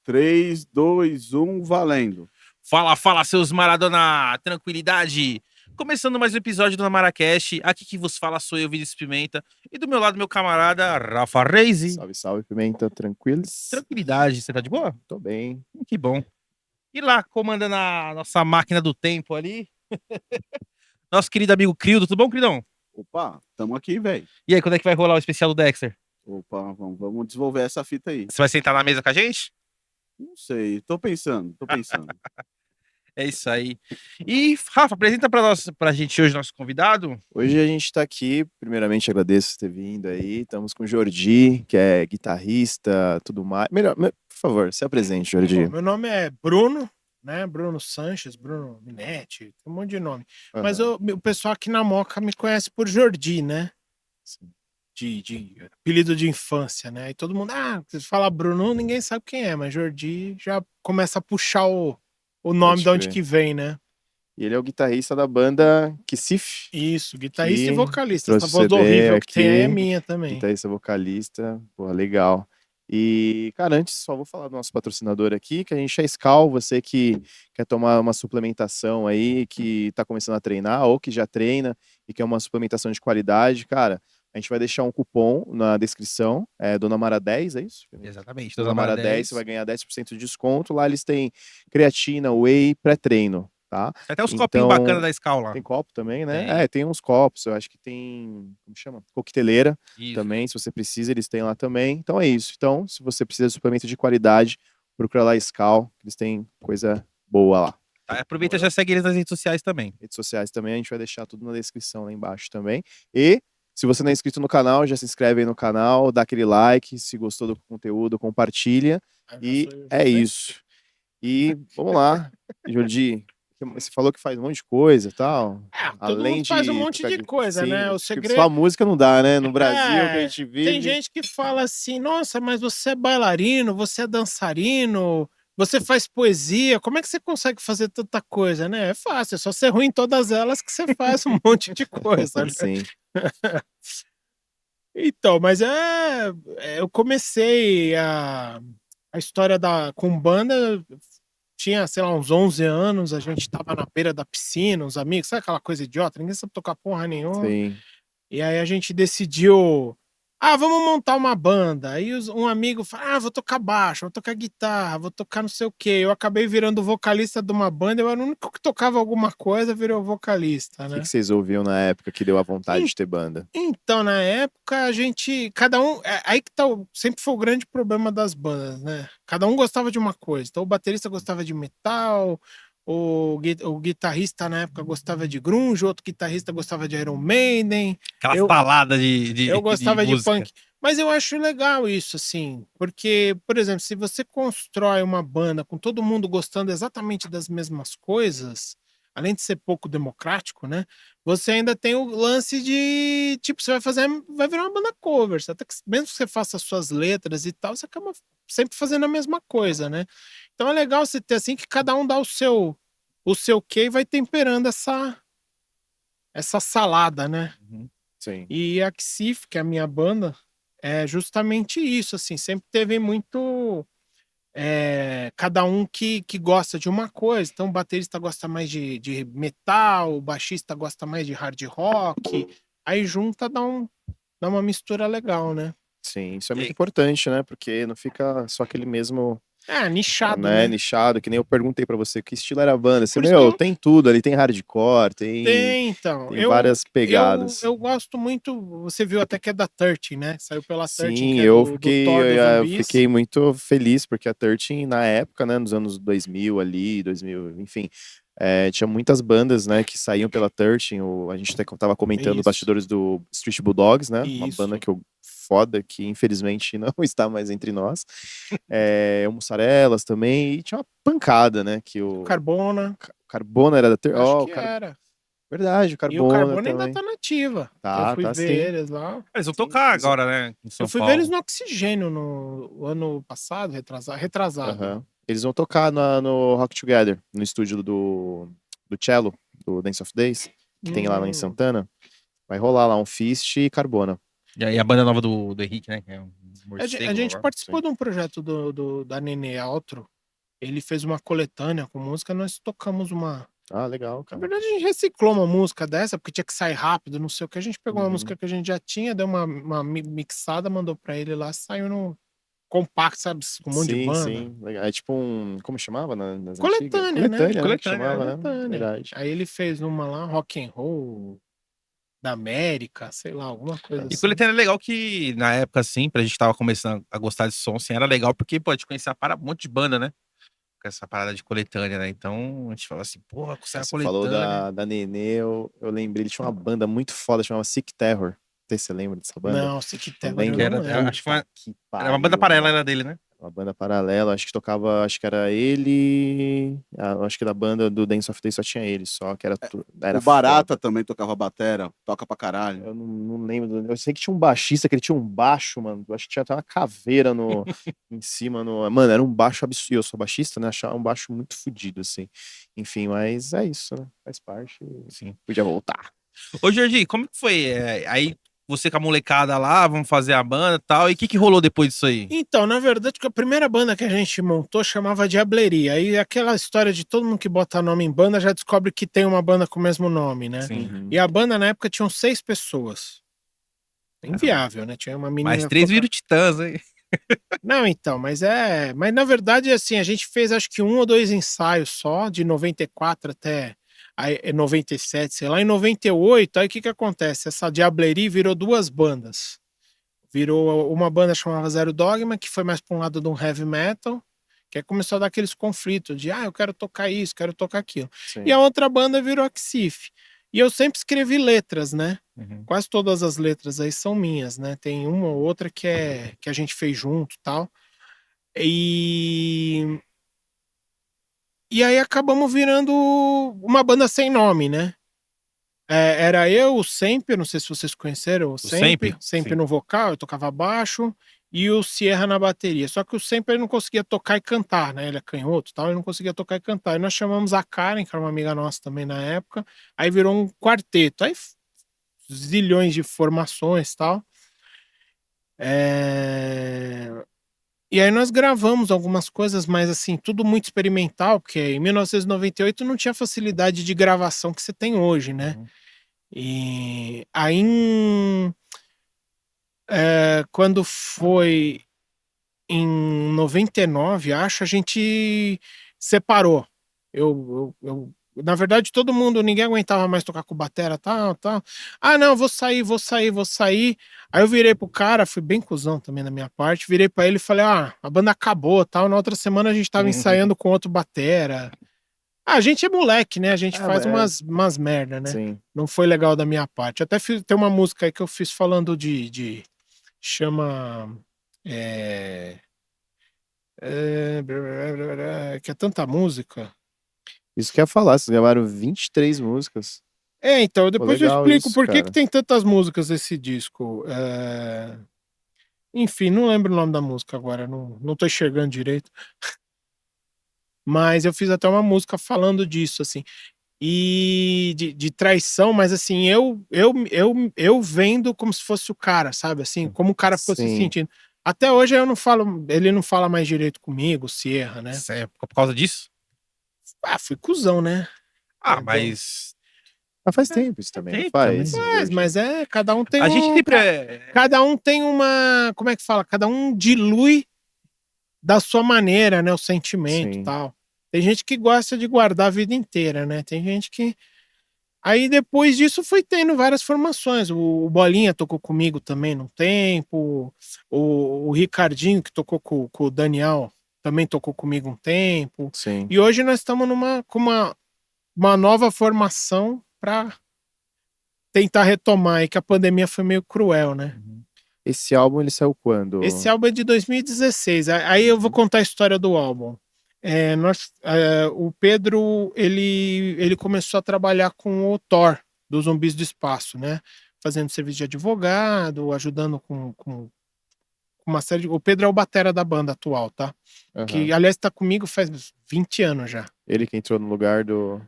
3, 2, 1, valendo. Fala, fala, seus Maradona! Tranquilidade! Começando mais um episódio do Namaracast. Aqui que vos fala sou eu, Vinícius Pimenta. E do meu lado, meu camarada, Rafa Reise. Salve, salve, Pimenta, tranquilos? Tranquilidade, você tá de boa? Tô bem. Que bom. E lá, comandando a nossa máquina do tempo ali, nosso querido amigo Crildo. Tudo bom, Cridão? Opa, tamo aqui, velho. E aí, quando é que vai rolar o especial do Dexter? Opa, vamos desenvolver essa fita aí. Você vai sentar na mesa com a gente? Não sei, tô pensando. É isso aí. E, Rafa, apresenta pra gente hoje nosso convidado. Hoje a gente tá aqui, primeiramente agradeço por ter vindo aí. Estamos com o Jordi, que é guitarrista, tudo mais. Por favor, se apresente, Jordi. Bom, meu nome é Bruno, né? Bruno Sanches, Bruno Minetti, tem um monte de nome. Mas o pessoal aqui na Moca me conhece por Jordi, né? Sim. De apelido de infância, né? E todo mundo, você fala Bruno, ninguém sabe quem é, mas Jordi já começa a puxar o nome de onde que vem, né? E ele é o guitarrista da banda Kissif. Isso, guitarrista que e vocalista. trouxe Essa voz CD horrível aqui, que tem aí é minha também. Guitarrista, vocalista, porra, legal. E, cara, antes só vou falar do nosso patrocinador aqui, que a gente é Skal, você que quer tomar uma suplementação aí, que tá começando a treinar ou que já treina e quer uma suplementação de qualidade, cara, a gente vai deixar um cupom na descrição, Dona Mara 10, é isso? Exatamente. Dona Mara 10, você vai ganhar 10% de desconto. Lá eles têm creatina, whey, pré-treino, tá? Tem até uns copinhos bacanas da Skal lá. Tem copo também, né? Tem. Tem uns copos, eu acho que tem, como chama? Coqueteleira Isso. também, se você precisa, eles têm lá também. Então é isso. Então, se você precisa de suplemento de qualidade, procura lá a Skal, eles têm coisa boa lá. Tá, aproveita e já segue eles nas redes sociais também. Redes sociais também, a gente vai deixar tudo na descrição lá embaixo também. E se você não é inscrito no canal, já se inscreve aí no canal, dá aquele like, se gostou do conteúdo, compartilha. E é isso. E vamos lá, Jordi. Você falou que faz um monte de coisa e tal. Todo mundo faz um monte de coisa, né? O segredo... Só música não dá, né? No Brasil que a gente vive. Tem gente que fala assim, nossa, mas você é bailarino, você é dançarino, você faz poesia, como é que você consegue fazer tanta coisa, né? É fácil, é só ser ruim em todas elas que você faz um monte de coisa, né? Sim. Então, mas eu comecei a história com banda, tinha, sei lá, uns 11 anos, a gente tava na beira da piscina, uns amigos, sabe aquela coisa idiota? Ninguém sabe tocar porra nenhuma. Sim. E aí a gente decidiu, vamos montar uma banda. Aí um amigo falou, vou tocar baixo, vou tocar guitarra, vou tocar não sei o quê. Eu acabei virando vocalista de uma banda, eu era o único que tocava alguma coisa, virou vocalista, né? O que vocês ouviam na época que deu a vontade de ter banda? Então, na época, a gente, cada um, aí que tá, sempre foi o grande problema das bandas, né? Cada um gostava de uma coisa. Então, o baterista gostava de metal, o guitarrista na época gostava de grunge, outro guitarrista gostava de Iron Maiden. Aquela salada de Eu gostava de música. punk. Mas eu acho legal isso, assim, porque, por exemplo, se você constrói uma banda com todo mundo gostando exatamente das mesmas coisas, além de ser pouco democrático, né? Você ainda tem o lance de, tipo, você vai virar uma banda cover, até que mesmo que você faça as suas letras e tal, você acaba sempre fazendo a mesma coisa, né? Então é legal você ter assim que cada um dá o seu quê e vai temperando essa salada, né? Sim. E a Kissif, que é a minha banda, é justamente isso, assim, sempre teve muito cada um que gosta de uma coisa. Então o baterista gosta mais de metal, o baixista gosta mais de hard rock, aí junta, dá uma mistura legal, né? Sim, isso é muito importante, né? Porque não fica só aquele mesmo... nichado, né? né? Nichado, que nem eu perguntei pra você que estilo era a banda. Você, Por isso que eu- tem tudo ali, tem hardcore, tem Então, várias pegadas. eu gosto muito, você viu até que é da 13, né? Saiu pela 13, Sim, que é eu do fiquei, Thor, dos eu zumbis. fiquei muito feliz, porque a 13, na época, né, nos anos 2000 ali, 2000, enfim, tinha muitas bandas, né, que saíam pela 13, a gente até tava comentando os Isso. bastidores do Street Bulldogs, né, uma Isso. banda que eu foda, que infelizmente não está mais entre nós, o Mussarelas também, e tinha uma pancada, né, que o Carbona, Carbona era da 13, acho que era. verdade, o E o Carbona Carbona ainda também. tá nativa. Tá, Eu fui tá ver sim. eles lá. Eles vão tocar agora, né? Em São Eu fui Paulo. ver eles no Oxigênio no ano passado, retrasado. Aham. Eles vão tocar no Rock Together, no estúdio do Cello, do Dance of Days, que tem lá em Santana. Vai rolar lá um Fist e Carbona. E aí a banda nova do Henrique, né? Que é um A morcego gente lá. participou de um projeto da Nenê Altro. Ele fez uma coletânea com música, nós tocamos uma. Ah, legal, Na cara. verdade, a gente reciclou uma música dessa, porque tinha que sair rápido, não sei o que. A gente pegou uma Uhum. música que a gente já tinha, deu uma mixada, mandou pra ele lá, saiu no compacto, sabe? Com um monte de Sim, banda. sim. Legal. É tipo um. Como chamava nas Coletânea, antigas? né? Coletânea, né? Que Coletânea, chamava, né? Coletânea. Verdade. Aí ele fez uma lá, rock and roll da América, sei lá, alguma coisa E assim. coletânea é legal que, na época, assim, pra gente tava começando a gostar de som, assim, era legal porque, pô, a gente conhecia um monte de banda, né? Com essa parada de coletânea, né? Então, a gente falava assim, porra, com essa Você falou coletânea. da Nenê, eu lembrei, ele tinha uma banda muito foda, chamava Sick Terror. Não sei se você lembra dessa banda. Não, Sick Terror eu Lembra? não lembro. Acho que Que era uma banda pariu, paralela mano. era dele, né? Uma banda paralela, acho que tocava, acho que era ele. Acho que da banda do Dance of Day só tinha ele, só que era O Barata também tocava batera, toca pra caralho. Eu não lembro. Eu sei que tinha um baixista, que ele tinha um baixo, mano. Eu acho que tinha até uma caveira em cima. Mano, era um baixo absurdo. Eu sou baixista, né? Achava um baixo muito fodido, assim. Enfim, mas é isso, né? Faz parte. Sim. Podia voltar. Ô, Jordi, como que foi? Aí você com a molecada lá, vamos fazer a banda e tal. E o que rolou depois disso aí? Então, na verdade, a primeira banda que a gente montou chamava Diableria. Aí aquela história de todo mundo que bota nome em banda já descobre que tem uma banda com o mesmo nome, né? Sim. Uhum. E a banda na época tinham 6 pessoas. Inviável, né? Tinha uma menina. Mais 3 viram Titãs, hein? Não, então, mas na verdade, assim, a gente fez acho que 1 ou 2 ensaios só, de 94 até 97, sei lá. Em 98, aí o que acontece? Essa Diableria virou 2 bandas. Virou uma banda chamada Zero Dogma, que foi mais para um lado de um heavy metal, que aí começou a dar aqueles conflitos de, eu quero tocar isso, quero tocar aquilo. Sim. E a outra banda virou Axif. E eu sempre escrevi letras, né? Uhum. Quase todas as letras aí são minhas, né? Tem uma ou outra que a gente fez junto e tal. E aí acabamos virando uma banda sem nome, né? Era eu, o Sempre, não sei se vocês conheceram o Sempre. Sempre Sim. no vocal, eu tocava baixo, e o Sierra na bateria. Só que o Sempre ele não conseguia tocar e cantar, né? Ele é canhoto e tal, ele não conseguia tocar e cantar. E nós chamamos a Karen, que era uma amiga nossa também na época, aí virou um quarteto. Aí zilhões de formações e tal. E aí nós gravamos algumas coisas, mas assim, tudo muito experimental, porque em 1998 não tinha a facilidade de gravação que você tem hoje, né? Uhum. E aí, quando foi em 99, acho, a gente separou. Na verdade, todo mundo, ninguém aguentava mais tocar com batera, tal. Ah, não, vou sair. Aí eu virei pro cara, fui bem cuzão também na minha parte, virei pra ele e falei, a banda acabou, tal. Na outra semana a gente tava ensaiando com outro batera. A gente é moleque, né? A gente faz umas merda, né? Sim. Não foi legal da minha parte. Até tem uma música aí que eu fiz falando chama... que é tanta música. Isso que eu ia falar, vocês gravaram 23 músicas. Então, depois eu legal explico isso, por que cara. tem tantas músicas nesse disco. Enfim, não lembro o nome da música agora, não tô enxergando direito. Mas eu fiz até uma música falando disso, assim. E de traição, mas assim, eu vendo como se fosse o cara, sabe? Assim, como o cara ficou se Sim. sentindo. Até hoje eu não falo, ele não fala mais direito comigo, o Sierra, né? Isso é por causa disso? Fui cuzão, né? Perdão. Mas. Mas faz tempo isso também, não tempo faz? Mas cada um tem A gente sempre. cada um tem uma, como é que fala? Cada um dilui da sua maneira, né, o sentimento e Sim. tal. Tem gente que gosta de guardar a vida inteira, né? Tem gente que aí depois disso foi tendo várias formações. O Bolinha tocou comigo também num tempo. O Ricardinho, que tocou com o Daniel, também tocou comigo um tempo. Sim. E hoje nós estamos com uma nova formação para tentar retomar aí, que a pandemia foi meio cruel, né? Esse álbum, ele saiu quando? Esse álbum é de 2016. Aí eu vou contar a história do álbum. O Pedro, ele começou a trabalhar com o Thor, dos Zumbis do Espaço, né? Fazendo serviço de advogado, ajudando com uma série de... O Pedro é o batera da banda atual, tá? Aham. Que, aliás, tá comigo faz 20 anos já. Ele que entrou no lugar do...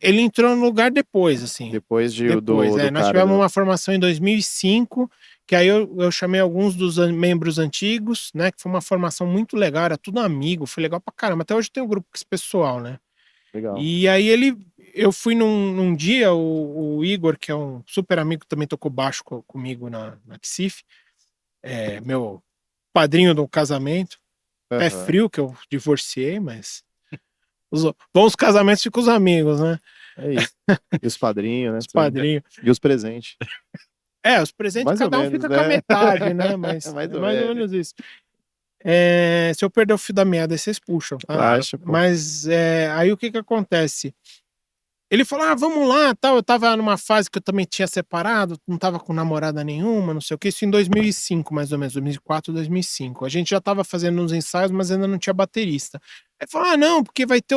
Ele entrou no lugar depois, assim. Depois do Nós cara tivemos do... uma formação em 2005, que aí eu chamei alguns dos membros antigos, né? Que foi uma formação muito legal, era tudo amigo, foi legal pra caramba. Até hoje tem um grupo com esse pessoal, né? Legal. E aí eu fui num dia, o Igor, que é um super amigo, também tocou baixo comigo na Recife, meu padrinho do casamento, pé Aham. frio, que eu divorciei, mas os bons casamentos ficam os amigos, né? É isso. E os padrinhos, né? Os padrinhos. E os presentes. Os presentes, Mais ou cada um menos, fica né? com a metade, né? Mas Mais é ou mais ou menos. menos isso. Se eu perder o fio da meada, aí vocês puxam, tá? Relaxa, pô. Mas aí o que acontece? Ele falou, vamos lá, tal. Eu tava numa fase que eu também tinha separado, não tava com namorada nenhuma, não sei o que. Isso em 2005, mais ou menos, 2004, 2005. A gente já tava fazendo uns ensaios, mas ainda não tinha baterista. Aí falou, não, porque vai ter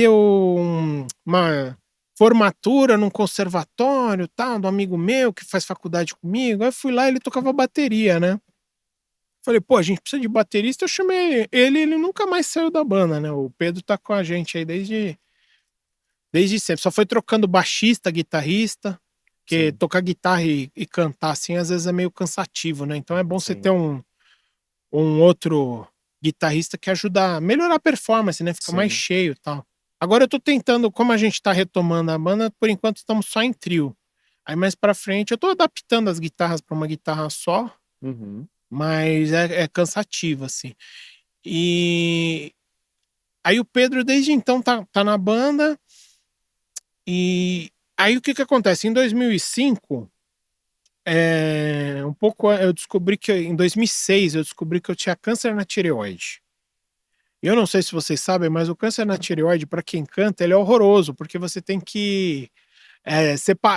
uma formatura num conservatório, tal, do amigo meu que faz faculdade comigo. Aí eu fui lá e ele tocava bateria, né? Falei, pô, a gente precisa de baterista. Eu chamei ele nunca mais saiu da banda, né? O Pedro tá com a gente aí desde sempre. Só foi trocando baixista, guitarrista, porque Sim. tocar guitarra e cantar assim às vezes é meio cansativo, né? Então é bom você Sim. ter um outro guitarrista que ajuda a melhorar a performance, né? Fica mais Sim. cheio e tal. Agora eu tô tentando, como a gente tá retomando a banda, por enquanto estamos só em trio. Aí mais pra frente eu tô adaptando as guitarras pra uma guitarra só, Uhum. mas é cansativo, assim. E aí o Pedro desde então tá na banda. E aí o que acontece? Em 2005, eu descobri que em 2006 eu descobri que eu tinha câncer na tireoide. Eu não sei se vocês sabem, mas o câncer na tireoide, para quem canta, ele é horroroso, porque você tem que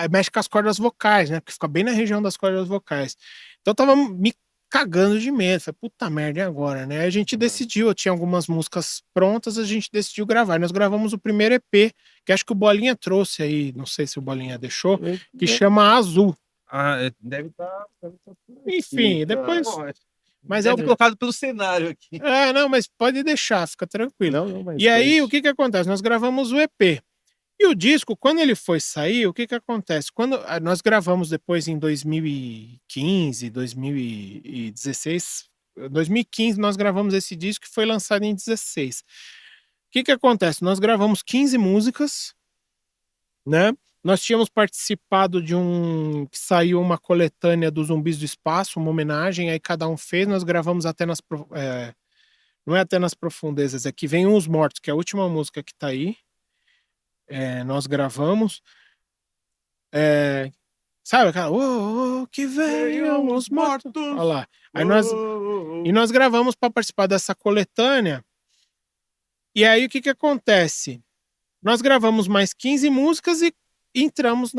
mexe com as cordas vocais, né? Porque fica bem na região das cordas vocais. Então eu tava me cagando de medo. Falei, puta merda, e agora, né? Aí a gente decidiu, eu tinha algumas músicas prontas, a gente decidiu gravar. Nós gravamos o primeiro EP, que acho que o Bolinha trouxe aí, não sei se o Bolinha deixou, que chama Azul. Deve estar. Enfim, depois. Mas Deve ter colocado pelo cenário aqui. Não, mas pode deixar, fica tranquilo. Não, mas E aí, o que acontece? Nós gravamos o EP. E o disco, quando ele foi sair, o que acontece? Quando nós gravamos depois em 2015, 2016, 2015 nós gravamos esse disco que foi lançado em 16. O que acontece? Nós gravamos 15 músicas, né? Nós tínhamos participado que saiu uma coletânea dos Zumbis do Espaço, uma homenagem, aí cada um fez, nós gravamos não é até nas profundezas, é que vem Os Mortos, que é a última música que tá aí. Nós gravamos. Sabe aquela? Que venham os mortos. Olha lá. Aí nós gravamos para participar dessa coletânea. E aí o que acontece? Nós gravamos mais 15 músicas e entramos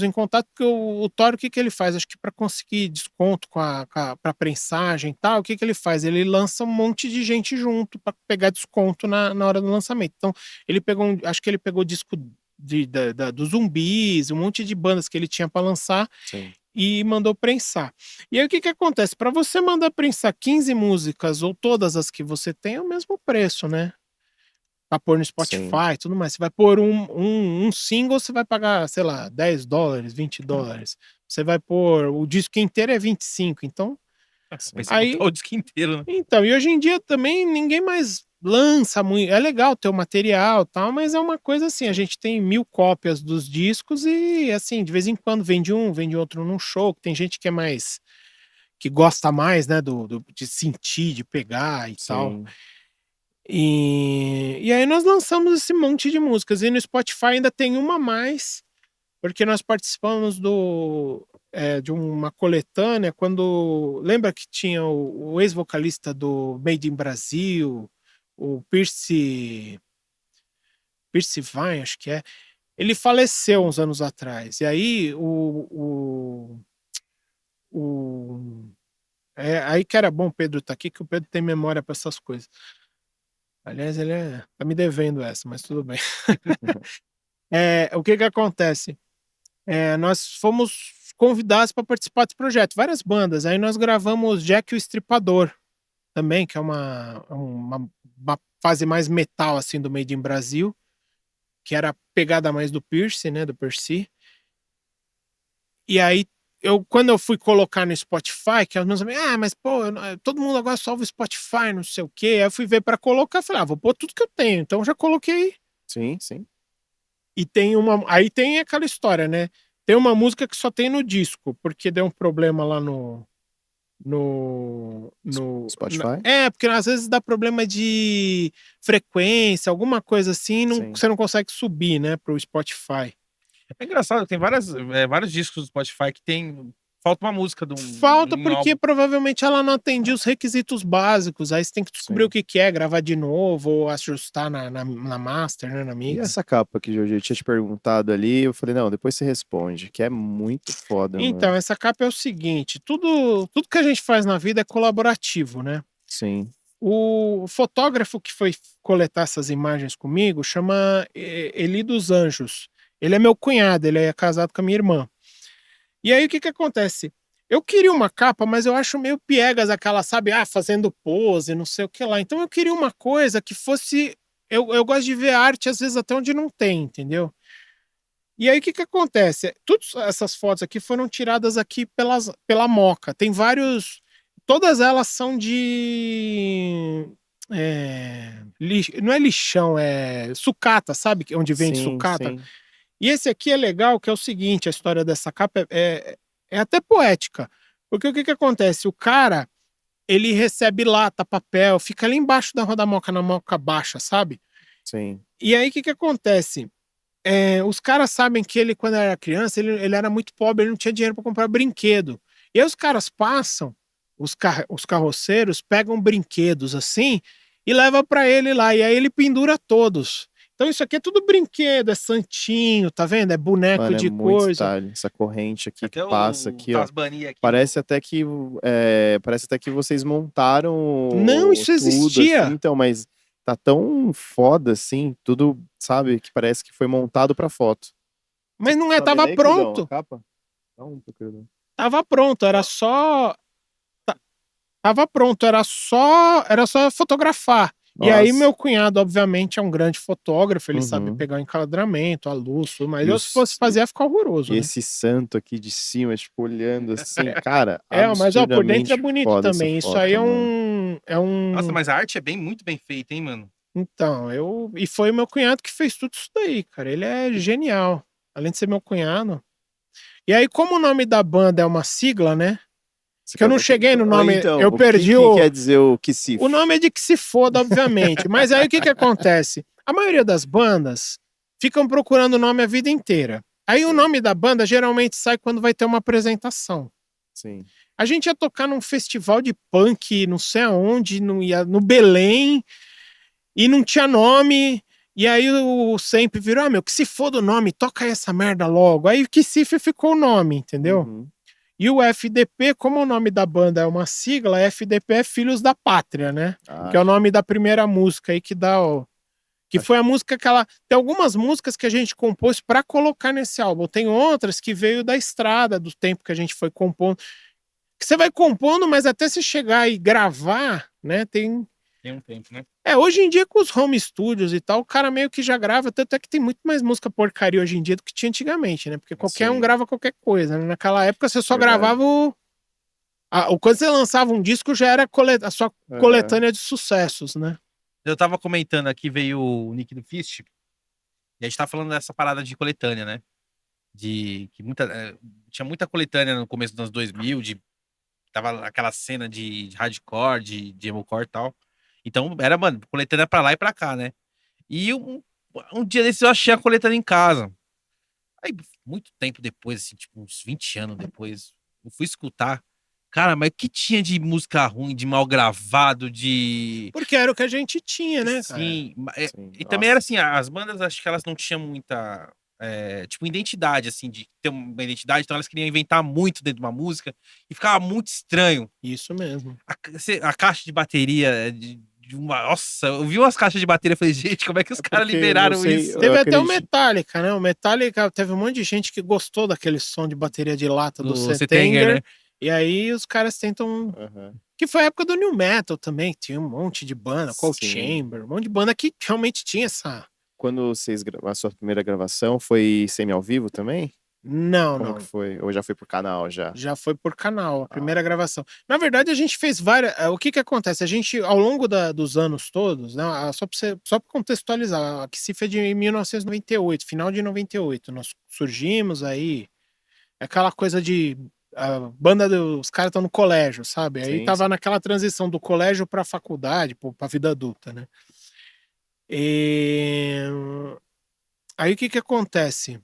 em contato, porque o Thor, o que ele faz? Acho que para conseguir desconto para prensagem e tal, o que ele faz? Ele lança um monte de gente junto para pegar desconto na hora do lançamento. Então, acho que ele pegou disco dos Zumbis, um monte de bandas que ele tinha para lançar. Sim. E mandou prensar. E aí o que acontece? Para você mandar prensar 15 músicas ou todas as que você tem, é o mesmo preço, né? Pra pôr no Spotify e tudo mais. Você vai pôr um single, você vai pagar, sei lá, $10, $20. Você vai pôr o disco inteiro é 25. Então, Aí o disco inteiro, né? Então, e hoje em dia também ninguém mais lança muito. É legal ter o material e tal, mas é uma coisa assim, a gente tem 1000 cópias dos discos e assim, de vez em quando vende outro num show, que tem gente que é mais que gosta mais, né, de sentir, de pegar e tal. Sim. E aí nós lançamos esse monte de músicas. E no Spotify ainda tem uma a mais, porque nós participamos de uma coletânea quando. Lembra que tinha o ex-vocalista do Made in Brasil, o Pierce Vine, acho que é. Ele faleceu uns anos atrás. E aí aí que era bom o Pedro tá aqui, que o Pedro tem memória para essas coisas. Aliás, ele tá me devendo essa, mas tudo bem. O que acontece? Nós fomos convidados para participar desse projeto, várias bandas. Aí nós gravamos Jack o Estripador também, que é uma fase mais metal assim do Made in Brasil, que era a pegada mais do Pierce, né, do Percy. E aí, quando eu fui colocar no Spotify, que os meus amigos, mas pô, todo mundo agora só ouve Spotify, não sei o quê. Aí eu fui ver pra colocar, falei, vou pôr tudo que eu tenho. Então eu já coloquei. Sim, sim. E aí tem aquela história, né? Tem uma música que só tem no disco, porque deu um problema lá no Spotify? porque às vezes dá problema de frequência, alguma coisa assim, Sim. você não consegue subir, né, pro Spotify. É engraçado, tem vários discos do Spotify que tem. Falta uma música de um. Falta um porque álbum. provavelmente ela não atendia os requisitos básicos, aí você tem que descobrir Sim. o que que é, gravar de novo, ou ajustar na master, né, na E mix. essa capa que eu tinha te perguntado ali, eu falei, não, depois você responde, que é muito foda, Então, mano. essa capa é o seguinte, tudo que a gente faz na vida é colaborativo, né? Sim. O fotógrafo que foi coletar essas imagens comigo chama Eli dos Anjos. Ele é meu cunhado, ele é casado com a minha irmã. E aí o que que acontece? Eu queria uma capa, mas eu acho meio piegas aquela, sabe, fazendo pose, não sei o que lá. Então eu queria uma coisa que fosse. Eu gosto de ver arte, às vezes, até onde não tem, entendeu? E aí o que que acontece? Todas essas fotos aqui foram tiradas aqui pela Moca. Tem vários. Todas elas são de. Não é lixão, é sucata, sabe? Onde vende Sim, sucata. sim. E esse aqui é legal, que é o seguinte, a história dessa capa é até poética. Porque o que que acontece? O cara, ele recebe lata, papel, fica ali embaixo da roda moca, na moca baixa, sabe? Sim. E aí o que que acontece? Os caras sabem que ele, quando era criança, ele era muito pobre, ele não tinha dinheiro para comprar brinquedo. E aí os caras passam, os carroceiros pegam brinquedos assim e levam para ele lá. E aí ele pendura todos. Então isso aqui é tudo brinquedo, é santinho, tá vendo? É boneco Mano, é de muito coisa. style. Essa corrente aqui que Até passa o aqui, ó. Tasmania aqui. Parece até que vocês montaram Não, isso tudo, existia. assim, então, mas tá tão foda, assim, tudo, sabe, que parece que foi montado pra foto. Mas não é, Tá vendo tava aí, Cudão, a pronto. capa? Dá um procura. Tava pronto, era só. Tava pronto, era só fotografar. E aí Nossa. meu cunhado, obviamente, é um grande fotógrafo, ele sabe Uhum. pegar o enquadramento, a luz, tudo, mas E eu se fosse fazer ia ficar horroroso, e né? esse santo aqui de cima, tipo, olhando assim, cara, Mas ó, por dentro é absurdamente bonito foda essa também. Isso aí foto, mano. Nossa, mas a arte é muito bem feita, hein, mano? Então, e foi meu cunhado que fez tudo isso daí, cara. Ele é genial. Além de ser meu cunhado. E aí, como o nome da banda é uma sigla, né? Você Que eu não quer- cheguei no nome, Então, eu o que perdi que quer dizer o que se... o nome é de que se foda, obviamente. Mas aí o que que acontece? A maioria das bandas ficam procurando o nome a vida inteira. Aí o Sim. nome da banda geralmente sai quando vai ter uma apresentação. Sim. A gente ia tocar num festival de punk, não sei aonde, no Belém, e não tinha nome. E aí o sempre virou, meu, que se foda o nome, toca essa merda logo. Aí que se ficou o nome, entendeu? Uhum. E o FDP, como o nome da banda é uma sigla, FDP é Filhos da Pátria, né? Que é o nome da primeira música aí que dá o. Que foi a música que ela. Tem algumas músicas que a gente compôs para colocar nesse álbum. Tem outras que veio da estrada, do tempo que a gente foi compondo. Que você vai compondo, mas até se chegar e gravar, né? Tem um tempo, né? hoje em dia com os home studios e tal, o cara meio que já grava, tanto é que tem muito mais música porcaria hoje em dia do que tinha antigamente, né? Porque qualquer um Sim. grava qualquer coisa, né? Naquela época você só Verdade. gravava quando você lançava um disco já era a sua coletânea de sucessos, né? Eu tava comentando aqui, veio o Nick do Fist, e a gente tá falando dessa parada de coletânea, né? De que tinha muita coletânea no começo dos anos 2000, tava aquela cena de hardcore, de emocore e tal. Então era, mano, coletânea pra lá e pra cá, né? E um dia desses eu achei a coletânea em casa. Aí, muito tempo depois, assim, tipo uns 20 anos depois, eu fui escutar. Cara, mas o que tinha de música ruim, de mal gravado, de. Porque era o que a gente tinha, né, cara? Sim, Sim. e também era assim, as bandas, acho que elas não tinham muita, tipo, identidade, assim, de ter uma identidade, então elas queriam inventar muito dentro de uma música e ficava muito estranho. Isso mesmo. A caixa de bateria de uma. Nossa, eu vi umas caixas de bateria e falei, gente, como é que os caras porque, liberaram não sei, isso? eu Teve até o acredito- Metallica, né? O Metallica teve um monte de gente que gostou daquele som de bateria de lata do Do Setangler, né? e aí os caras tentam. Aham. Que foi a época do New Metal também, que tinha um monte de banda, Cold Sim. Chamber, um monte de banda que realmente tinha essa. Quando a sua primeira gravação foi semi ao vivo também? Não, Como não. que foi? Ou já foi por canal já? Já foi por canal, a primeira gravação. Na verdade, a gente fez várias. O que que acontece? A gente, ao longo dos anos todos, né, só pra contextualizar, a Kicif é de 1998, final de 98. Nós surgimos aí, aquela coisa de. A banda os caras estão no colégio, sabe? Aí Sim, tava sim. naquela transição do colégio pra faculdade, pra vida adulta, né? E... Aí o que que acontece?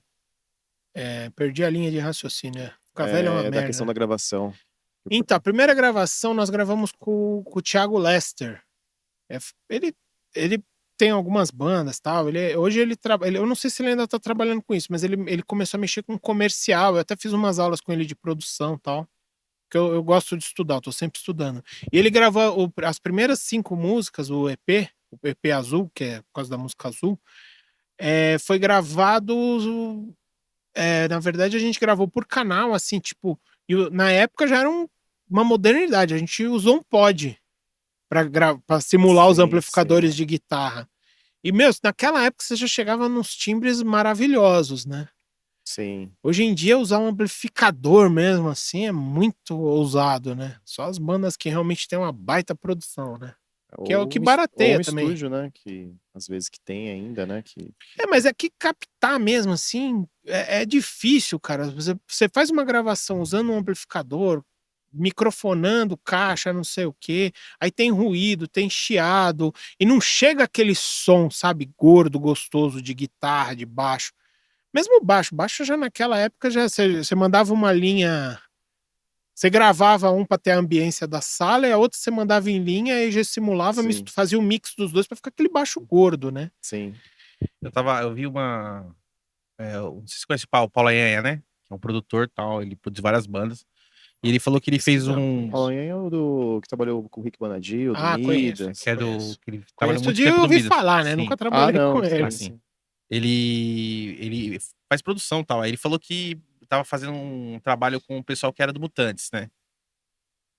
Perdi a linha de raciocínio. Ficar velho é uma Da questão da merda. gravação. Então, a primeira gravação nós gravamos com o Thiago Lester. Ele tem algumas bandas e tal. Hoje ele trabalha. Eu não sei se ele ainda tá trabalhando com isso, mas ele começou a mexer com comercial. Eu até fiz umas aulas com ele de produção e tal. Que eu gosto de estudar, eu tô sempre estudando. E ele gravou as primeiras 5 músicas, o EP Azul, que é por causa da música Azul, foi gravado. Na verdade, a gente gravou por canal, assim, tipo. Na época já era uma modernidade. A gente usou um pod pra simular os Sim, amplificadores sim. de guitarra. E, meu, naquela época você já chegava nos timbres maravilhosos, né? Sim. Hoje em dia, usar um amplificador mesmo assim é muito ousado, né? Só as bandas que realmente têm uma baita produção, né? Que é o que Ou barateia um também. estúdio, né? Que às vezes que tem ainda, né? Que... Mas é que captar mesmo assim é difícil, cara. Você faz uma gravação usando um amplificador, microfonando caixa, não sei o quê, aí tem ruído, tem chiado, e não chega aquele som, sabe, gordo, gostoso de guitarra, de baixo. Mesmo baixo já naquela época já você mandava uma linha. Você gravava um para ter a ambiência da sala e a outra você mandava em linha e já simulava, Sim, fazia o mix dos dois para ficar aquele baixo gordo, né? sim. Eu vi uma. Não sei se você conhece o Paulo Anhanha, né? Que é um produtor e tal, ele produz várias bandas. E ele falou que ele fez Pesquisar. um. Paulo Anhan é o do que trabalhou com o Rick Bonadio, do Conheço. Midas. Que é do. Conheço. Que ele trabalhou Conheço muito de tempo no ouvir Midas. falar, né? Sim. Nunca trabalhei com Não, ele. sim, Assim. sim. Ele faz produção e tal. Aí ele falou que tava fazendo um trabalho com o pessoal que era do Mutantes, né?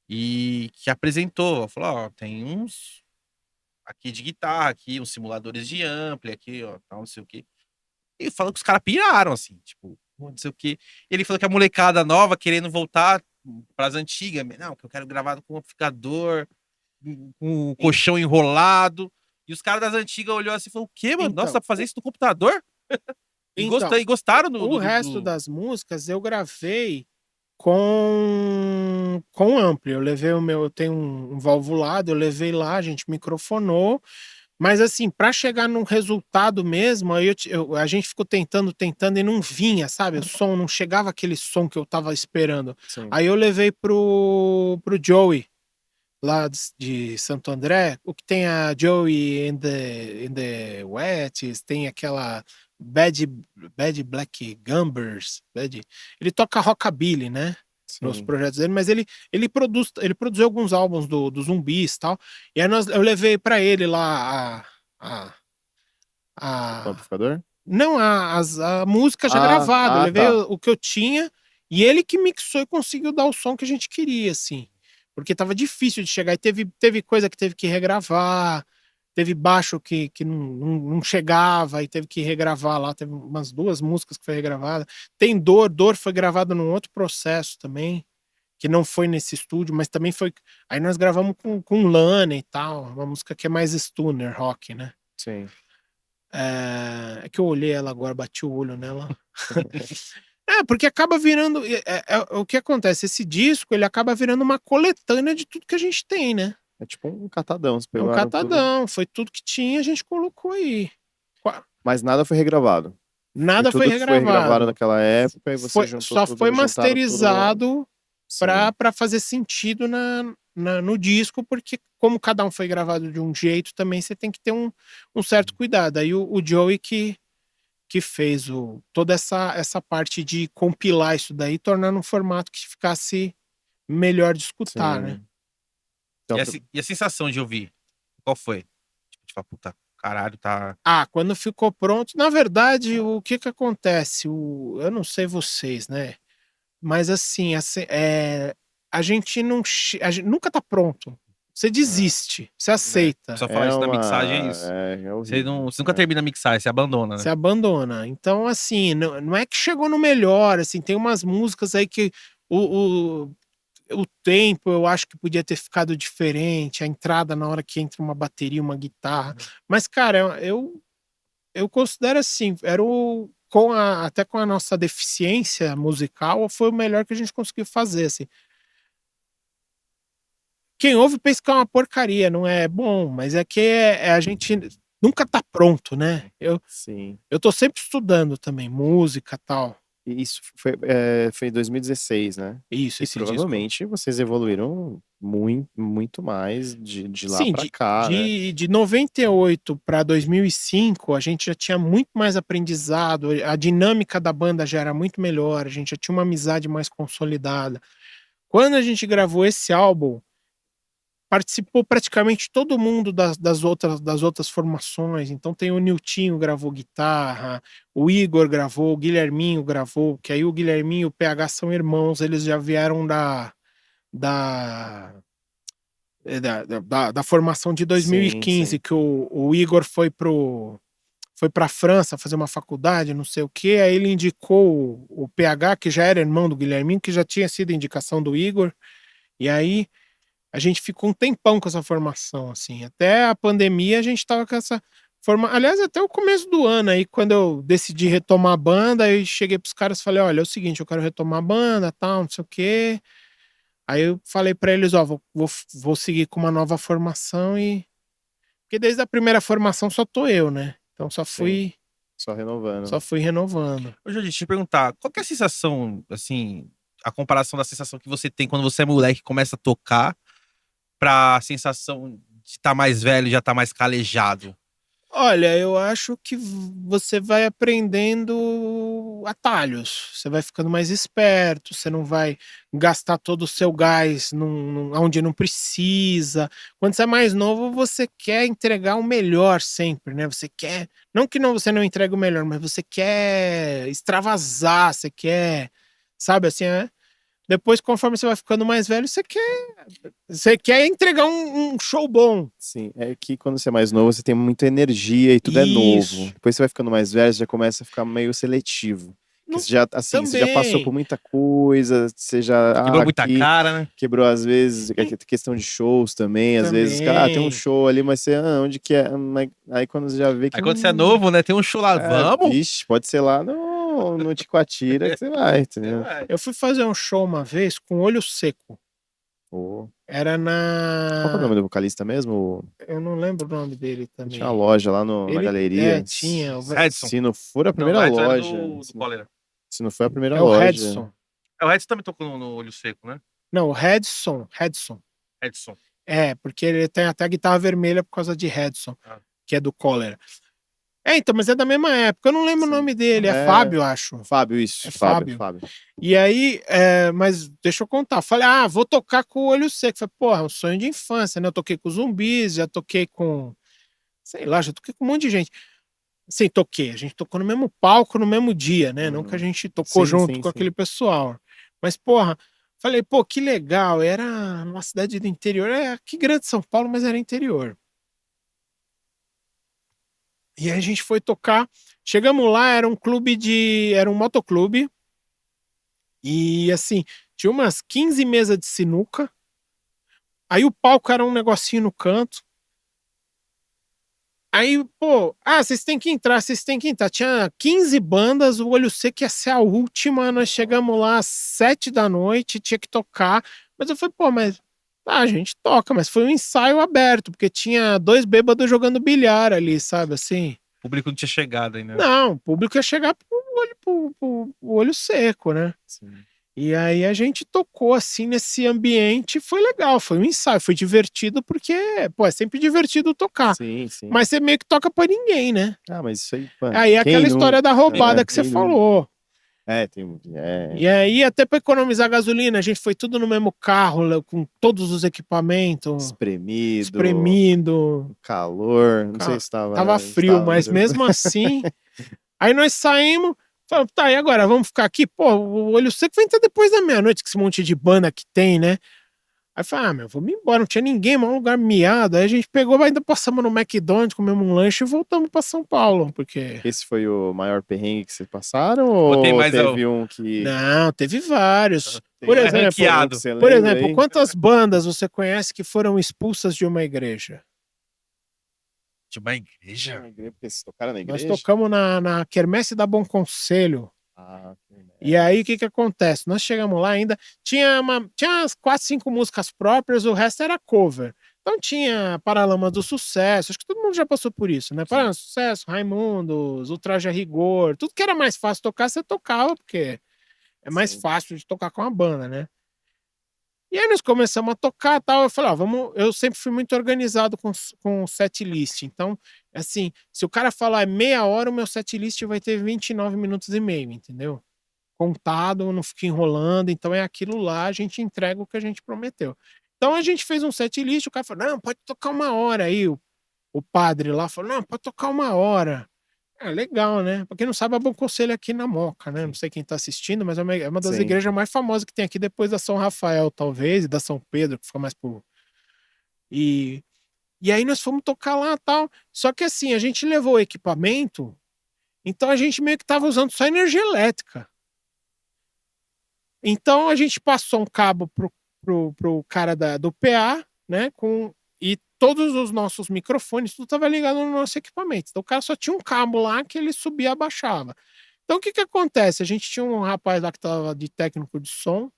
E que apresentou. Falou, ó, tem uns aqui de guitarra, aqui, uns simuladores de ampli, aqui, ó, tal, não sei o quê. E falou que os caras piraram, assim, tipo, não sei o quê. Ele falou que a molecada nova querendo voltar pras antigas, não, que eu quero gravar com amplificador, com o colchão enrolado. E os caras das antigas olhou assim e falou: o quê, mano? Nossa, Então, dá pra fazer isso no computador? então, E gostaram o resto das músicas eu gravei com ampli. Eu levei eu tenho um valvulado, eu levei lá, a gente microfonou. Mas assim, para chegar num resultado mesmo, aí a gente ficou tentando e não vinha, sabe? O som não chegava aquele som que eu tava esperando. Sim. Aí eu levei pro Joey, lá de Santo André, o que tem a Joey in the Wets, tem aquela Bad Black Gumbers, ele toca rockabilly, né? Nos Sim. projetos dele, mas ele produziu alguns álbuns do Zumbis e tal. E aí eu levei pra ele lá O amplificador? não, a música já gravada. Eu levei Tá. o que eu tinha e ele que mixou e conseguiu dar o som que a gente queria, assim. Porque tava difícil de chegar. E teve coisa que teve que regravar, teve baixo que não chegava e teve que regravar lá. Teve umas 2 músicas que foi regravada. Tem Dor foi gravado num outro processo também, que não foi nesse estúdio, mas também foi. Aí nós gravamos com Lana e tal, uma música que é mais stoner rock, né? Sim. É que eu olhei ela agora, bati o olho nela. Porque acaba virando. O que acontece? Esse disco ele acaba virando uma coletânea de tudo que a gente tem, né? É tipo um catadão. Vocês É um pegaram tudo. catadão, foi tudo que tinha, a gente colocou aí. Mas nada foi regravado. Nada foi Tudo que foi regravado regravado. naquela época e você juntou Só tudo, foi juntaram tudo. masterizado Sim. para fazer sentido no disco, porque como cada um foi gravado de um jeito, também você tem que ter um certo cuidado. Aí o Joey que fez toda essa parte de compilar isso daí, tornar num formato que ficasse melhor de escutar, Sim. né? Então, E a sensação de ouvir? Qual foi? Tipo, puta, caralho, tá. Quando ficou pronto, na verdade, o que acontece? Eu não sei vocês, né? Mas assim, a gente nunca tá pronto. você desiste, você aceita. Só falar isso na mixagem é isso. É Você horrível. nunca termina a mixagem, você abandona, né? Você abandona. Então, assim, não é que chegou no melhor, assim, tem umas músicas aí que o tempo eu acho que podia ter ficado diferente, a entrada na hora que entra uma bateria, uma guitarra. Mas, cara, eu considero assim, até com a nossa deficiência musical, foi o melhor que a gente conseguiu fazer, assim. Quem ouve pensa que é uma porcaria, não é bom, mas é que a gente nunca tá pronto, né? Sim. Eu tô sempre estudando também, música e tal. E isso foi em 2016, né? Isso, E esse provavelmente vocês evoluíram muito mais de lá Sim, pra cá, né? de 98 para 2005, a gente já tinha muito mais aprendizado, a dinâmica da banda já era muito melhor, a gente já tinha uma amizade mais consolidada. Quando a gente gravou esse álbum, participou praticamente todo mundo das outras formações. Então tem o Niltinho gravou guitarra, o Igor gravou, o Guilherminho gravou, que aí o Guilherminho e o PH são irmãos, eles já vieram da formação de 2015, Sim. que o Igor foi para a França fazer uma faculdade, não sei o que, aí ele indicou o PH, que já era irmão do Guilherminho, que já tinha sido indicação do Igor, e aí a gente ficou um tempão com essa formação, assim, até a pandemia a gente tava com essa aliás, até o começo do ano aí, quando eu decidi retomar a banda, aí cheguei pros caras e falei, olha, é o seguinte, eu quero retomar a banda, tal, não sei o quê. Aí eu falei pra eles, ó, vou seguir com uma nova formação porque desde a primeira formação só tô eu, né? Então só fui renovando. Ô, Jordi, deixa eu te perguntar, qual que é a sensação, assim, a comparação da sensação que você tem quando você é moleque e começa a tocar pra sensação de estar mais velho e já estar mais calejado? Olha, eu acho que você vai aprendendo atalhos, você vai ficando mais esperto, você não vai gastar todo o seu gás onde não precisa. Quando você é mais novo, você quer entregar o melhor sempre, né? Você quer, não que você não entregue o melhor, mas você quer extravasar, você quer, sabe assim, depois, conforme você vai ficando mais velho, você quer entregar um show bom. Sim, é que quando você é mais novo, você tem muita energia e tudo é novo. Isso. Depois você vai ficando mais velho, você já começa a ficar meio seletivo. Não- Você já, assim, você já também. passou por muita coisa, você já... Quebrou muita cara, né? Quebrou às vezes, questão de shows também, às vezes, cara, tem um show ali, mas você, onde que é? Aí quando você já vê que... Aí quando você é novo, né, tem um show lá, vamos? Vixe, pode ser lá no Ticoatira que você vai, entendeu? Eu fui fazer um show uma vez com Olho Seco. Oh. Era Qual que é o nome do vocalista mesmo? Eu não lembro o nome dele também. Tinha uma loja lá na galeria. Tinha. Edson. Se não for a primeira não, loja. do Cólera. Se não for a primeira É o loja. Redson. O Edson também tocou no Olho Seco, né? Não, o Redson. Edson. É, porque ele tem até a guitarra vermelha por causa de Redson, que é do Cólera. Então, mas é da mesma época. Eu não lembro o nome dele. É Fábio, acho. Fábio, isso. É Fábio. E aí, mas deixa eu contar. Falei, vou tocar com o Olho Seco. Falei, porra, um sonho de infância, né? Eu toquei com Zumbis, já toquei com... Sei lá, já toquei com um monte de gente. Sim, toquei. A gente tocou no mesmo palco, no mesmo dia, né? Não que a gente tocou junto com aquele pessoal. Mas, porra, falei, pô, que legal. Era numa cidade do interior. É aqui grande São Paulo, mas era interior. E aí a gente foi tocar. Chegamos lá, era um motoclube. E assim, tinha umas 15 mesas de sinuca. Aí o palco era um negocinho no canto. Aí, pô, vocês têm que entrar. Tinha 15 bandas, o Olho Seco ia ser a última. Nós chegamos lá às 7 da noite, tinha que tocar. Mas eu falei, pô, mas a gente toca, mas foi um ensaio aberto, porque tinha 2 bêbados jogando bilhar ali, sabe assim? O público não tinha chegado ainda. Não, o público ia chegar pro Olho Seco, né? Sim. E aí a gente tocou assim nesse ambiente, foi legal, foi um ensaio, foi divertido, porque, pô, é sempre divertido tocar. Sim. Mas você meio que toca pra ninguém, né? Mas isso aí, mano. Aí é aquela história da roubada que você falou. E aí, até pra economizar gasolina, a gente foi tudo no mesmo carro, com todos os equipamentos. Espremido. Calor, não sei se estava... Tava frio, mas mesmo assim... Aí nós saímos, falamos, tá, e agora? Vamos ficar aqui? Pô, o Olho Seco vai entrar depois da meia-noite, com esse monte de banda que tem, né? Aí eu falei, meu, vamos embora, não tinha ninguém, mas um lugar miado. Aí a gente pegou, ainda passamos no McDonald's, comemos um lanche e voltamos pra São Paulo, porque... Esse foi o maior perrengue que vocês passaram Ou tem ou mais teve um que... Não, teve vários. Por Tem exemplo, um que você por lembra exemplo, aí? quantas bandas você conhece que foram expulsas de uma igreja? De uma igreja? Na igreja, porque vocês tocaram na Nós igreja? tocamos na Quermesse da Bom Conselho. Ah, E aí, o que que acontece? Nós chegamos lá ainda, tinha umas 4, 5 músicas próprias, o resto era cover. Então tinha Paralamas do Sucesso, acho que todo mundo já passou por isso, né? Paralamas do Sucesso, Raimundos, Ultraje a Rigor, tudo que era mais fácil tocar, você tocava, porque é mais Sim. fácil de tocar com a banda, né? E aí nós começamos a tocar e tal. Eu falei, ó, vamos. Eu sempre fui muito organizado com set list. Então, assim, se o cara falar meia hora, o meu set list vai ter 29 minutos e meio, entendeu? Contado, não fica enrolando. Então é aquilo lá, a gente entrega o que a gente prometeu. Então a gente fez um set list, o cara falou, não, pode tocar 1 hora aí. O padre lá falou, não, pode tocar 1 hora. É legal, né? Pra quem não sabe, é Bom Conselho aqui na Moca, né? Não sei quem tá assistindo, mas é uma das Sim. igrejas mais famosas que tem aqui, depois da São Rafael, talvez, e da São Pedro, que fica mais por. E, e aí nós fomos tocar lá e tal. Só que assim, a gente levou o equipamento, então a gente meio que tava usando só energia elétrica. Então a gente passou um cabo pro cara do PA, né? E todos os nossos microfones, tudo estava ligado no nosso equipamento. Então o cara só tinha um cabo lá que ele subia e abaixava. Então o que que acontece? A gente tinha um rapaz lá que estava de técnico de som,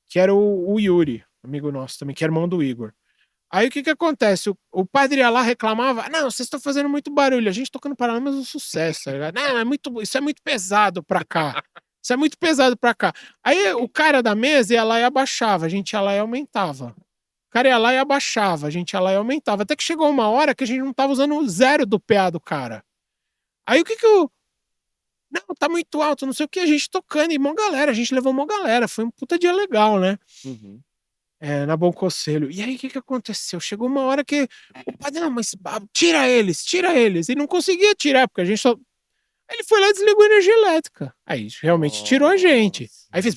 que era o Yuri, amigo nosso também, que é irmão do Igor. Aí o que que acontece? O padre ia lá reclamava, não, vocês estão fazendo muito barulho, a gente tocando Paralamas do Sucesso, tá ligado? Não, isso é muito pesado pra cá. Isso é muito pesado pra cá. Aí o cara da mesa ia lá e abaixava, a gente ia lá e aumentava. O cara ia lá e abaixava, a gente ia lá e aumentava. Até que chegou uma hora que a gente não tava usando o zero do PA do cara. Aí o que que eu... Não, tá muito alto, não sei o que, a gente tocando, e mó galera, a gente levou mó galera, foi um puta dia legal, né? Uhum. Na Bom Conselho. E aí, o que que aconteceu? Chegou uma hora que o padre, não, mas tira eles. E não conseguia tirar, porque a gente só... Aí ele foi lá e desligou a energia elétrica. Aí realmente tirou a gente. Aí fez...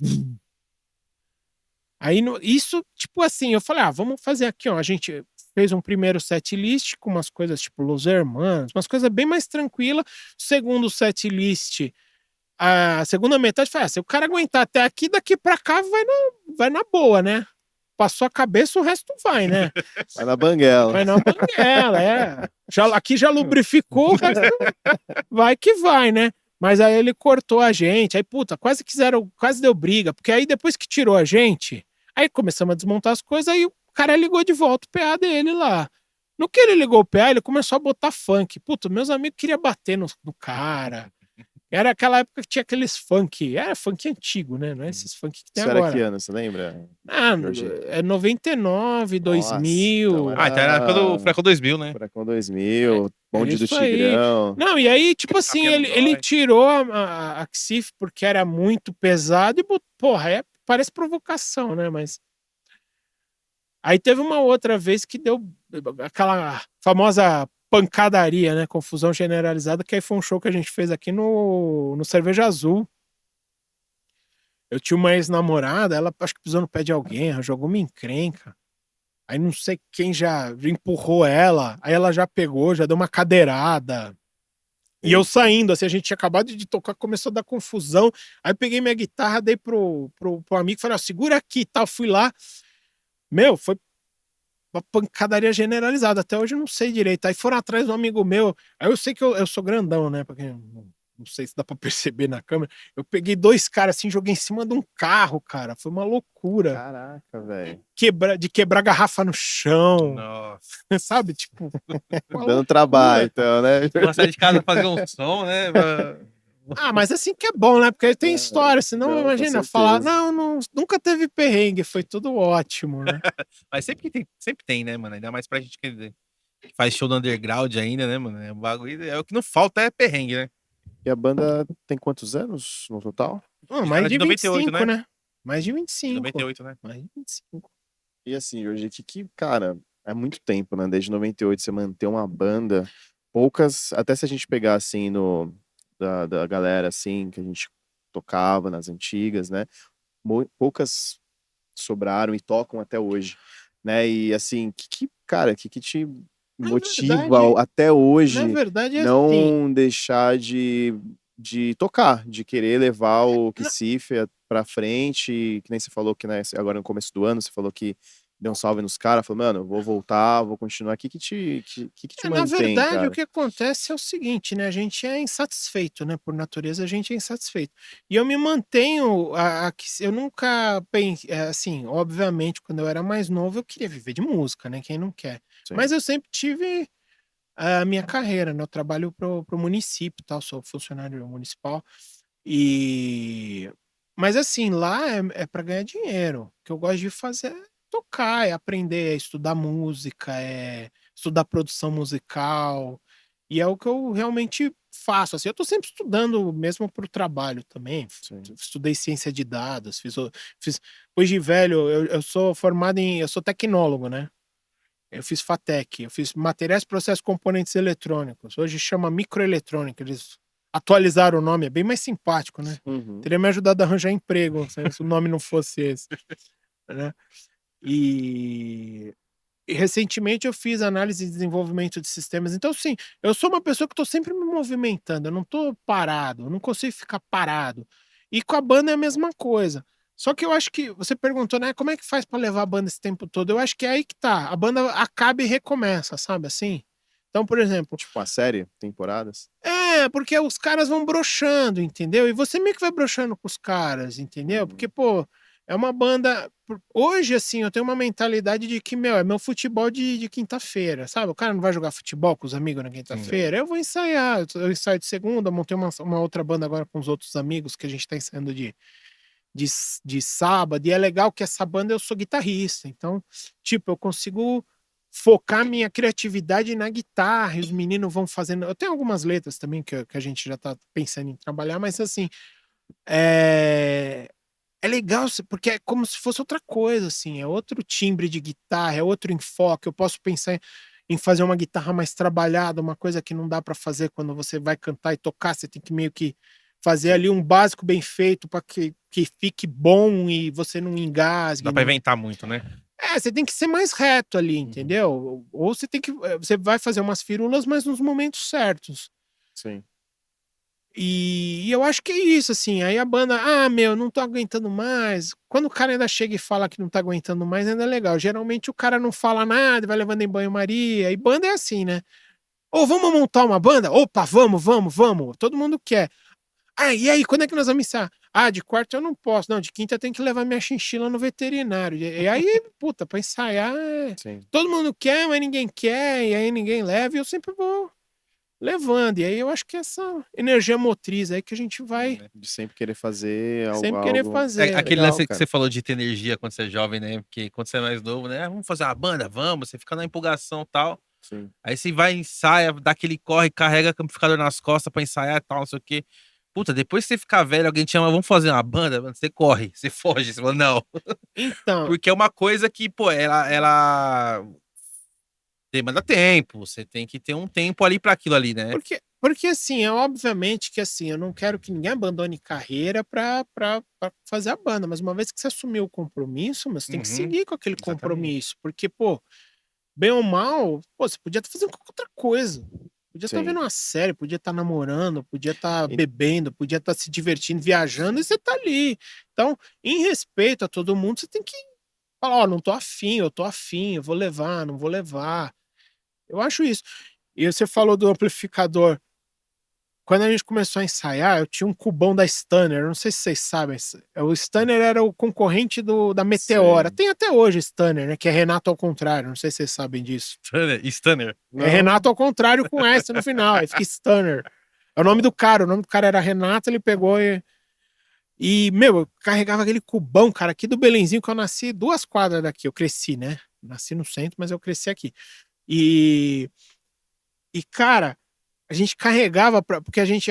Aí, isso, tipo assim, eu falei, vamos fazer aqui, ó. A gente fez um primeiro set list com umas coisas tipo Los Hermanos, umas coisas bem mais tranquilas. Segundo set list, a segunda metade, foi, se o cara aguentar até aqui, daqui pra cá, vai na boa, né? Passou a cabeça, o resto vai, né? Vai na banguela. Vai na banguela, aqui já lubrificou, o resto vai que vai, né? Mas aí ele cortou a gente, aí puta, quase deu briga, porque aí depois que tirou a gente, aí começamos a desmontar as coisas, aí o cara ligou de volta o PA dele lá. No que ele ligou o PA, ele começou a botar funk. Puta, meus amigos queriam bater no cara. Era aquela época que tinha aqueles funk. Era funk antigo, né? Não é esses funk que tem Isso agora. era que ano, você lembra? Jorge? É 99, 2000. Então era- Então era a época do Furacão 2000, né? Furacão 2000, Bonde do Isso aí. Tigrão. Não, e aí, tipo assim, Capinha do ele Dói. tirou a Xif porque era muito pesado e, porra, parece provocação, né? Mas. Aí teve uma outra vez que deu aquela famosa pancadaria, né? Confusão generalizada, que aí foi um show que a gente fez aqui no Cerveja Azul. Eu tinha uma ex-namorada, ela acho que pisou no pé de alguém, jogou uma encrenca. Aí não sei quem já empurrou ela, aí ela já pegou, já deu uma cadeirada. E eu saindo, assim, a gente tinha acabado de tocar, começou a dar confusão. Aí eu peguei minha guitarra, dei pro amigo, falei, segura aqui e tal. Fui lá. Meu, foi uma pancadaria generalizada. Até hoje eu não sei direito. Aí foram atrás do amigo meu. Aí eu sei que eu sou grandão, né? Porque não sei se dá pra perceber na câmera. Eu peguei 2 caras assim, joguei em cima de um carro, cara. Foi uma loucura. Caraca, velho. De quebrar garrafa no chão, Nossa. sabe? Tipo, uma Dando trabalho, então, né? Vou sair de casa fazer um som, né? mas assim que é bom, né? Porque aí tem história, senão não, com imagina certeza. falar, não, nunca teve perrengue, foi tudo ótimo, né? Mas sempre tem, né, mano? Ainda mais pra gente que faz show no underground ainda, né, mano? É um bagulho. O que não falta é perrengue, né? E a banda tem quantos anos no total? Mais Era de de 98, 25, né? Mais de 25. 98, né? Mais de 25. E assim, Jorge, que, cara, é muito tempo, né? Desde 98 você manter uma banda. Poucas, até se a gente pegar assim da galera assim que a gente tocava nas antigas, né? Poucas sobraram e tocam até hoje, né? E assim, cara, que te Na motiva verdade, até na hoje verdade é assim. não deixar de tocar, de querer levar o Na- Recife pra frente, que nem você falou que, né, agora no começo do ano, você falou que deu um salve nos caras, falou, mano, eu vou voltar, vou continuar aqui, que te Na mantém, verdade, o cara? que acontece é o seguinte, né? A gente é insatisfeito, né? Por natureza, a gente é insatisfeito. E eu me mantenho eu nunca pensei, assim, obviamente, quando eu era mais novo, eu queria viver de música, né? Quem não quer? Sim, Mas eu sempre tive a minha carreira, né? Eu trabalho pro município, tal, sou funcionário municipal. E mas assim, lá é para ganhar dinheiro. O que eu gosto de fazer é tocar, é aprender, é estudar música, é estudar produção musical. E é o que eu realmente faço. Assim, eu tô sempre estudando, mesmo para o trabalho também. sim. Estudei ciência de dados, fiz depois de velho, eu sou formado eu sou tecnólogo, né? Eu fiz FATEC, eu fiz materiais, processos, componentes eletrônicos. Hoje chama microeletrônica. Eles atualizaram o nome, é bem mais simpático, né? Uhum. Teria me ajudado a arranjar emprego se o nome não fosse esse, né? E, e recentemente eu fiz análise e desenvolvimento de sistemas. Então, sim, eu sou uma pessoa que estou sempre me movimentando, eu não estou parado, eu não consigo ficar parado. E com a banda é a mesma coisa. Só que eu acho que você perguntou, né? Como é que faz para levar a banda esse tempo todo? Eu acho que é aí que tá. A banda acaba e recomeça, sabe assim? Então, por exemplo, Tipo uma série, temporadas? porque os caras vão broxando, entendeu? E você meio que vai broxando com os caras, entendeu? Porque, Uhum. pô, é uma banda. Hoje, assim, eu tenho uma mentalidade de que, meu, é meu futebol de quinta-feira, sabe? O cara não vai jogar futebol com os amigos na Sim. quinta-feira. Eu vou ensaiar. Eu ensaio de segunda, montei uma outra banda agora com os outros amigos que a gente tá ensaiando de sábado. E é legal que essa banda eu sou guitarrista. Então, tipo, eu consigo focar minha criatividade na guitarra e os meninos vão fazendo. Eu tenho algumas letras também que a gente já tá pensando em trabalhar, mas assim, é, é legal porque é como se fosse outra coisa, assim, é outro timbre de guitarra, é outro enfoque. Eu posso pensar em fazer uma guitarra mais trabalhada, uma coisa que não dá para fazer quando você vai cantar e tocar, você tem que meio que fazer Sim. ali um básico bem feito para que fique bom e você não engasgue. Dá pra inventar muito, né? Você tem que ser mais reto ali, Uhum. entendeu? Ou você tem que. Você vai fazer umas firulas, mas nos momentos certos. Sim. E eu acho que é isso, assim. Aí a banda, meu, não tô aguentando mais. Quando o cara ainda chega e fala que não tá aguentando mais, ainda é legal. Geralmente o cara não fala nada, vai levando em banho-maria. E banda é assim, né? Ou vamos montar uma banda? Opa, vamos, vamos, vamos. Todo mundo quer. E aí, quando é que nós vamos ensaiar? De quarta eu não posso. Não, de quinta eu tenho que levar minha chinchila no veterinário. E aí, puta, pra ensaiar, Sim. todo mundo quer, mas ninguém quer, e aí ninguém leva, e eu sempre vou levando. E aí eu acho que essa energia motriz aí que a gente vai De sempre querer fazer sempre querer algo fazer. Aquele legal, lance que cara. você falou de ter energia quando você é jovem, né? Porque quando você é mais novo, né? Vamos fazer uma banda, vamos. Você fica na empolgação e tal. Sim. Aí você vai, ensaia, dá aquele corre, carrega amplificador nas costas pra ensaiar e tal, não sei o quê. Puta, depois que você ficar velho, alguém te chama, vamos fazer uma banda, mano, você corre, você foge, você fala, não. Então, Porque é uma coisa que, pô, ela demanda tempo, você tem que ter um tempo ali pra aquilo ali, né? porque assim, é obviamente que assim, eu não quero que ninguém abandone carreira pra fazer a banda, mas uma vez que você assumiu o compromisso, mas você tem que Uhum, seguir com aquele exatamente. compromisso, porque, pô, bem ou mal, pô, você podia estar fazendo qualquer outra coisa. Podia estar Sim. vendo uma série, podia estar namorando, podia estar E- bebendo, podia estar se divertindo, viajando, e você tá ali. Então, em respeito a todo mundo, você tem que falar, não tô afim, eu tô afim, eu vou levar, não vou levar. Eu acho isso. E você falou do amplificador. Quando a gente começou a ensaiar, eu tinha um cubão da Stunner, não sei se vocês sabem. O Stunner era o concorrente da Meteora. Sei. Tem até hoje Stunner, né? Que é Renato ao contrário, não sei se vocês sabem disso. Stunner. É Não. Renato ao contrário com S no final, aí fica Stunner. É o nome do cara era Renato, ele pegou e meu, eu carregava aquele cubão, cara, aqui do Belenzinho, que eu nasci 2 quadras daqui, eu cresci, né? Nasci no centro, mas eu cresci aqui. E, cara, a gente carregava, porque a gente,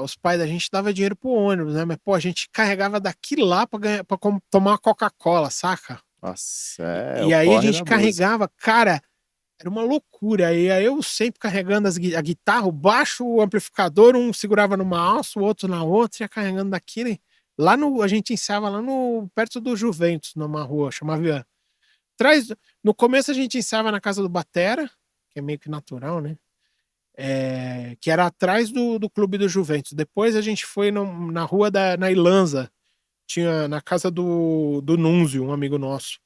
os pais da gente dava dinheiro pro ônibus, né? Mas, pô, a gente carregava daqui lá pra ganhar, tomar uma Coca-Cola, saca? Nossa, E o aí a corre gente da música. carregava, cara, era uma loucura. E aí eu sempre carregando a guitarra, o baixo, o amplificador, um segurava numa alça, o outro na outra, ia carregando daquilo. A gente ensaiava lá perto do Juventus, numa rua, chamava... No começo a gente ensaiava na casa do Batera, que é meio que natural, né? Que era atrás do clube do Juventus. Depois a gente foi na rua na Ilanza, tinha na casa do Núnzio, um amigo nosso.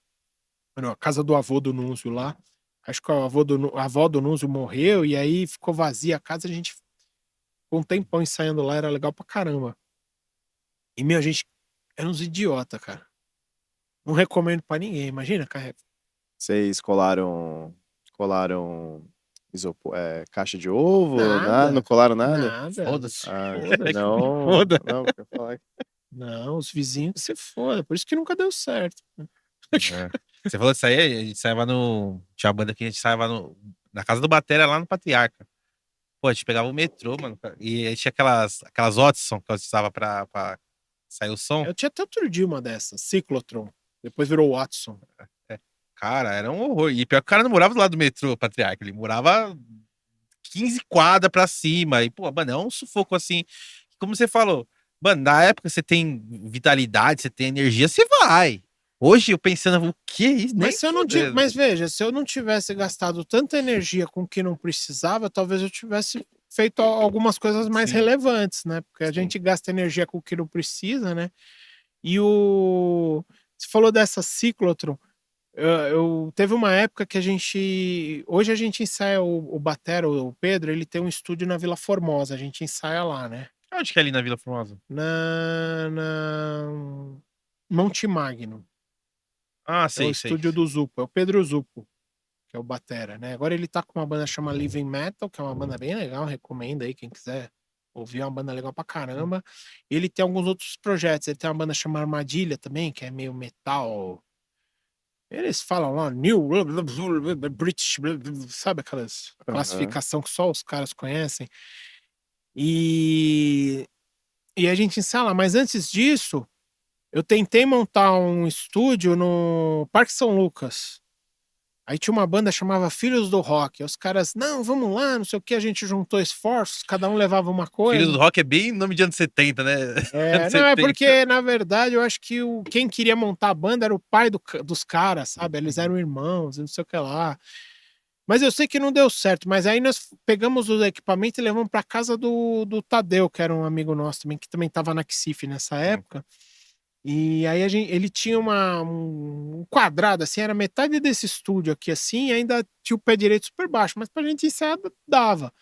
Não, a casa do avô do Núnzio lá. Acho que a avó do Núnzio morreu e aí ficou vazia a casa. A gente ficou um tempão ensaiando lá, era legal pra caramba. E, a gente era uns idiota, cara. Não recomendo pra ninguém. Imagina, cara. Vocês colaram caixa de ovo? Nada. Não colaram nada? Nada. Foda-se. Não, Foda. não, quer falar. Não, os vizinhos que se foda. Por isso que nunca deu certo. Você falou disso aí, a gente saiava tinha uma banda que a gente saiava na casa do Batera, lá no Patriarca. Pô, a gente pegava o metrô, mano, e aí tinha aquelas Watson que eu usava pra sair o som. Eu tinha até outro dia uma dessas, Ciclotron. Depois virou Watson. Cara, era um horror. E pior que o cara não morava do lado do metrô, Patriarca. Ele morava 15 quadras pra cima. E, pô, mano, é um sufoco assim. Como você falou, mano, na época você tem vitalidade, você tem energia, você vai. Hoje eu pensando, o que é isso? Mas veja, se eu não tivesse gastado tanta energia com o que não precisava, talvez eu tivesse feito algumas coisas mais relevantes, né? Porque a gente gasta energia com o que não precisa, né? E você falou dessa Ciclotron. Teve uma época que hoje a gente ensaia o Batera, o Pedro, ele tem um estúdio na Vila Formosa, a gente ensaia lá, né? Onde que é ali na Vila Formosa? Na Monte Magno. Ah, É o sei. estúdio do Zupo, é o Pedro Zupo, que é o batera, né? Agora ele tá com uma banda chamada Living Metal, que é uma banda bem legal, recomendo aí quem quiser ouvir, é uma banda legal pra caramba. Ele tem alguns outros projetos, ele tem uma banda chamada Armadilha também, que é meio metal. Eles falam lá, New British, sabe aquelas classificação que só os caras conhecem. E a gente ensaia lá, mas antes disso, eu tentei montar um estúdio no Parque São Lucas. Aí tinha uma banda chamava Filhos do Rock. Aí os caras, não, vamos lá, não sei o que, a gente juntou esforços, cada um levava uma coisa. Filhos do Rock é bem nome de anos 70, né? Não, é porque, na verdade, eu acho que quem queria montar a banda era o pai dos caras, sabe? Eles eram irmãos, não sei o que lá. Mas eu sei que não deu certo. Mas aí nós pegamos o equipamento e levamos para casa do Tadeu, que era um amigo nosso também, que também estava na Xife nessa época. E aí ele tinha um quadrado, assim, era metade desse estúdio aqui, assim, e ainda tinha o pé direito super baixo, mas pra gente ensaiar dava.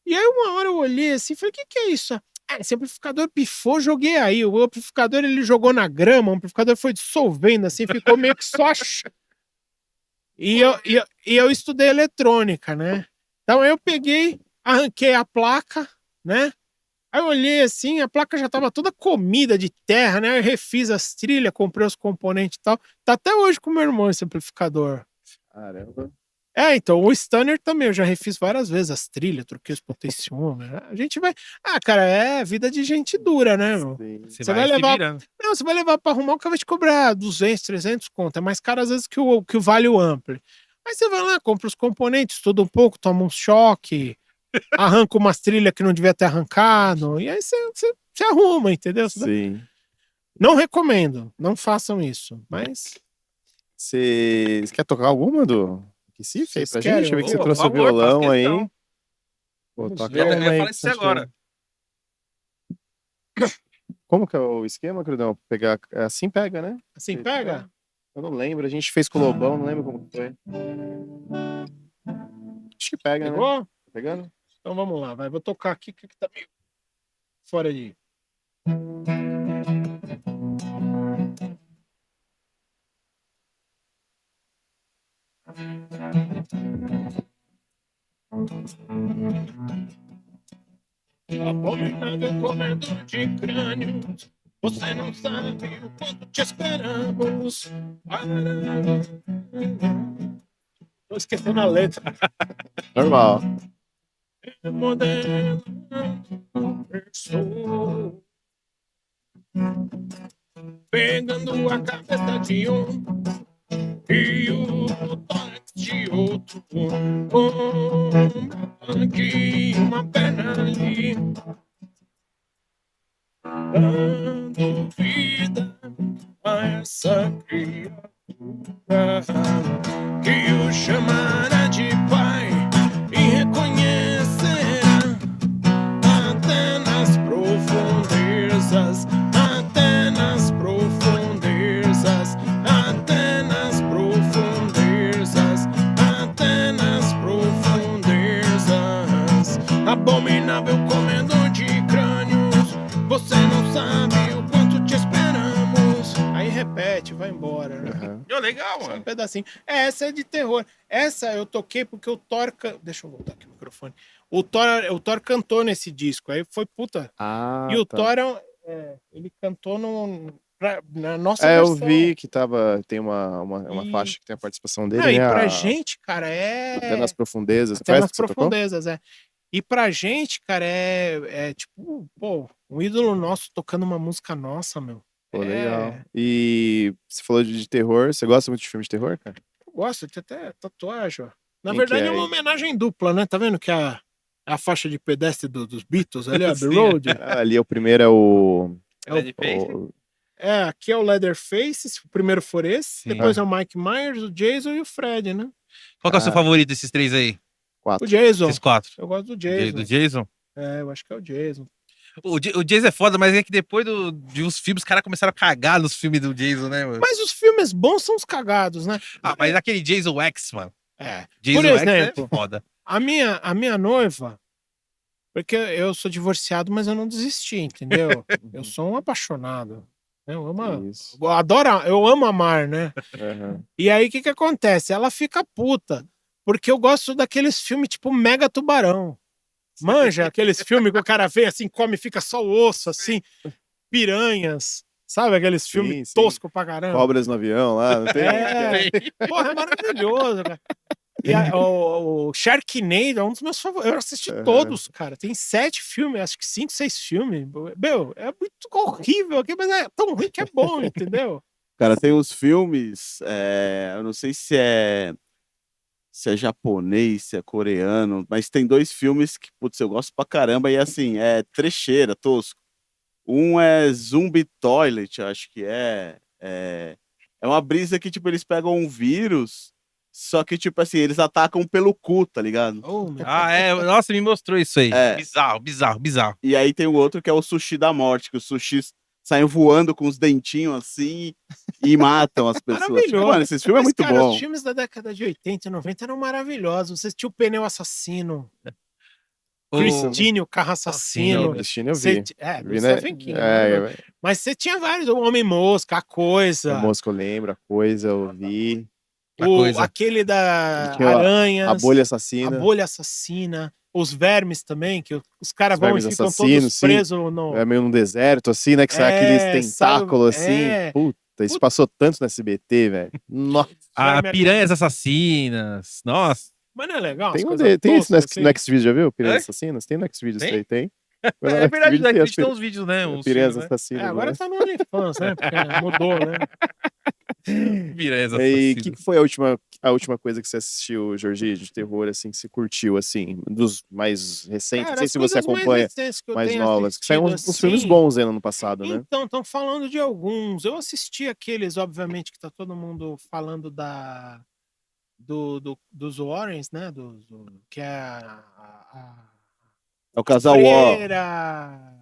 E aí uma hora eu olhei assim, falei, o que é isso? Esse amplificador pifou, joguei aí. O amplificador ele jogou na grama, o amplificador foi dissolvendo, assim, ficou meio que só... E eu estudei eletrônica, né? Então eu peguei, arranquei a placa, né? Aí eu olhei assim, a placa já tava toda comida de terra, né? Eu refiz as trilhas, comprei os componentes e tal. Tá até hoje com o meu irmão esse amplificador. Caramba. Então, o Stunner também, eu já refiz várias vezes as trilhas, troquei os potenciômetros. A gente vai... cara, é vida de gente dura, né, meu? Você vai levar... Não, você vai levar pra arrumar, o cara vai te cobrar 200, 300 conto. É mais caro às vezes que o vale o ampli. Aí você vai lá, compra os componentes, estuda um pouco, toma um choque, arranca umas trilhas que não devia ter arrancado, e aí você arruma, entendeu? Sim. Não recomendo, não façam isso, mas... Você quer tocar alguma do Recife aí pra gente? querem? Eu vi que você Pô, trouxe por o favor, violão faço aí. questão. Pô, toca Eu uma ia aí falar que disso você agora. Como que é o esquema, Crudão? Pegar... Assim pega, né? Assim, pega? Eu não lembro, a gente fez com o Lobão, não lembro como foi. Acho que pega, né? Pegou? Tá pegando? Então vamos lá, vou tocar aqui que tá meio fora de... Abominável comedor de crânios, você não sabe o quanto te esperamos. Tô esquecendo a letra. Normal. Modelo pessoa, pegando a cabeça de um e o tórax de outro, aqui uma perna ali, dando essa criatura que o chamará de pai e reconhecerá até nas profundezas, até nas profundezas, até nas profundezas, até nas profundezas. Abominável comedor de crânios, você não sabe o quanto te esperamos. Aí repete, vai embora, né? Aham. Ô, legal, Só um mano. pedacinho. Essa é de terror. Essa eu toquei porque o Thor. Deixa eu voltar aqui o microfone. O Thor cantou nesse disco. Aí foi puta. Ah, E o tá. Thor ele cantou na nossa Eu versão. vi que tem uma E- faixa que tem a participação Não, dele, e né? pra a- gente, cara, Até nas profundezas. Até Foi nas essa que você tocou? profundezas, é. E pra gente, cara, é tipo, pô, um ídolo nosso tocando uma música nossa, meu. Pô, legal. É, E você falou de terror. Você gosta muito de filme de terror, cara? eu gosto, tem até tatuagem, ó. Na Quem verdade que é é uma aí? homenagem dupla, né? Tá vendo que a faixa de pedestre dos Beatles ali, a Abbey Sim, Road? Ah, ali o primeiro é o. É, Leatherface. o- aqui é o Leatherface, se o primeiro for esse. Sim. Depois é o Mike Myers, o Jason e o Fred, né? Qual que é o seu Ah. favorito desses três aí? O 4. Jason. Esses quatro? Eu gosto do Do Jason. Jason? É, eu acho que é o Jason. O Jason é foda, mas é que depois de uns filmes, os caras começaram a cagar nos filmes do Jason, né, mano? Mas os filmes bons são os cagados, né? Ah, mas aquele Jason X, mano. É. Jason Por X exemplo, é foda. a minha noiva, porque eu sou divorciado, mas eu não desisti, entendeu? Eu sou um apaixonado. Eu amo, Isso. eu amo amar, né? Aham. E aí o que acontece? Ela fica puta, porque eu gosto daqueles filmes tipo Mega Tubarão. Manja aqueles filmes que o cara vê assim, come e fica só o osso, assim, piranhas, sabe? Aqueles filmes sim. toscos pra caramba. Cobras no avião lá, não tem? É, porra, é maravilhoso, cara. E o Sharknado é um dos meus favoritos. Eu assisti Aham. todos, cara. Tem 7 filmes, acho que 5, 6 filmes. Meu, é muito horrível aqui, mas é tão ruim que é bom, entendeu? Cara, tem uns filmes, eu não sei se é japonês, se é coreano, mas tem 2 filmes que, putz, eu gosto pra caramba e assim, é trecheira, tosco. Um é Zumbi Toilet, acho que é uma brisa que, tipo, eles pegam um vírus, só que, tipo assim, eles atacam pelo cu, tá ligado? Oh, meu. Ah, é. Nossa, me mostrou isso aí. É. Bizarro, bizarro, bizarro. E aí tem o outro que é o Sushi da Morte, que os sushis saem voando com os dentinhos assim e matam as pessoas. Tipo, Maravilhoso. mano, esse filme é Mas, muito cara, bom. os filmes da década de 80 e 90 eram maravilhosos. Você tinha o Pneu Assassino, Christine, o Carro Assassino. Não, Destino eu Você vi. do Vi, né? Stephen King, né? Mas você tinha vários, o Homem-Mosca, a Coisa, O Mosca eu lembro, a coisa eu vi. aquele da Tinha Aranhas, A Bolha a Assassina. Bolha Assassina, os Vermes também, que os caras Os vão e Vermes ficam Assassinos, todos sim. presos no... É meio num deserto, assim, né? Que sai aqueles tentáculos, sabe, assim. Puta, isso passou tanto no SBT, velho. Nossa. Ah, Verme- Piranhas Assassinas. Nossa. Mas não é legal? Tem, As um coisas tem esse toscas, assim? no Xvideos, já viu? Piranhas É? Assassinas? Tem no Xvideos Tem? isso aí, tem. É verdade, o tem Netflix as tem uns vídeos, né? Uns Piranhas filmes, né? Assassinas. Agora né? tá no OnlyFans, né? Porque mudou, né? Piranhas E o Assassinas. que foi a última coisa que você assistiu, Jorgi, de terror, assim, que você curtiu, assim, dos mais recentes? Cara, Não sei as se você coisas mais acompanha recentes que eu mais tenho novas. Que saíram uns assistido, filmes assim, bons aí no ano passado, né? Então, estão falando de alguns. Eu assisti aqueles, obviamente, que tá todo mundo falando dos Warrens, né? Que é É o casal War. Freira.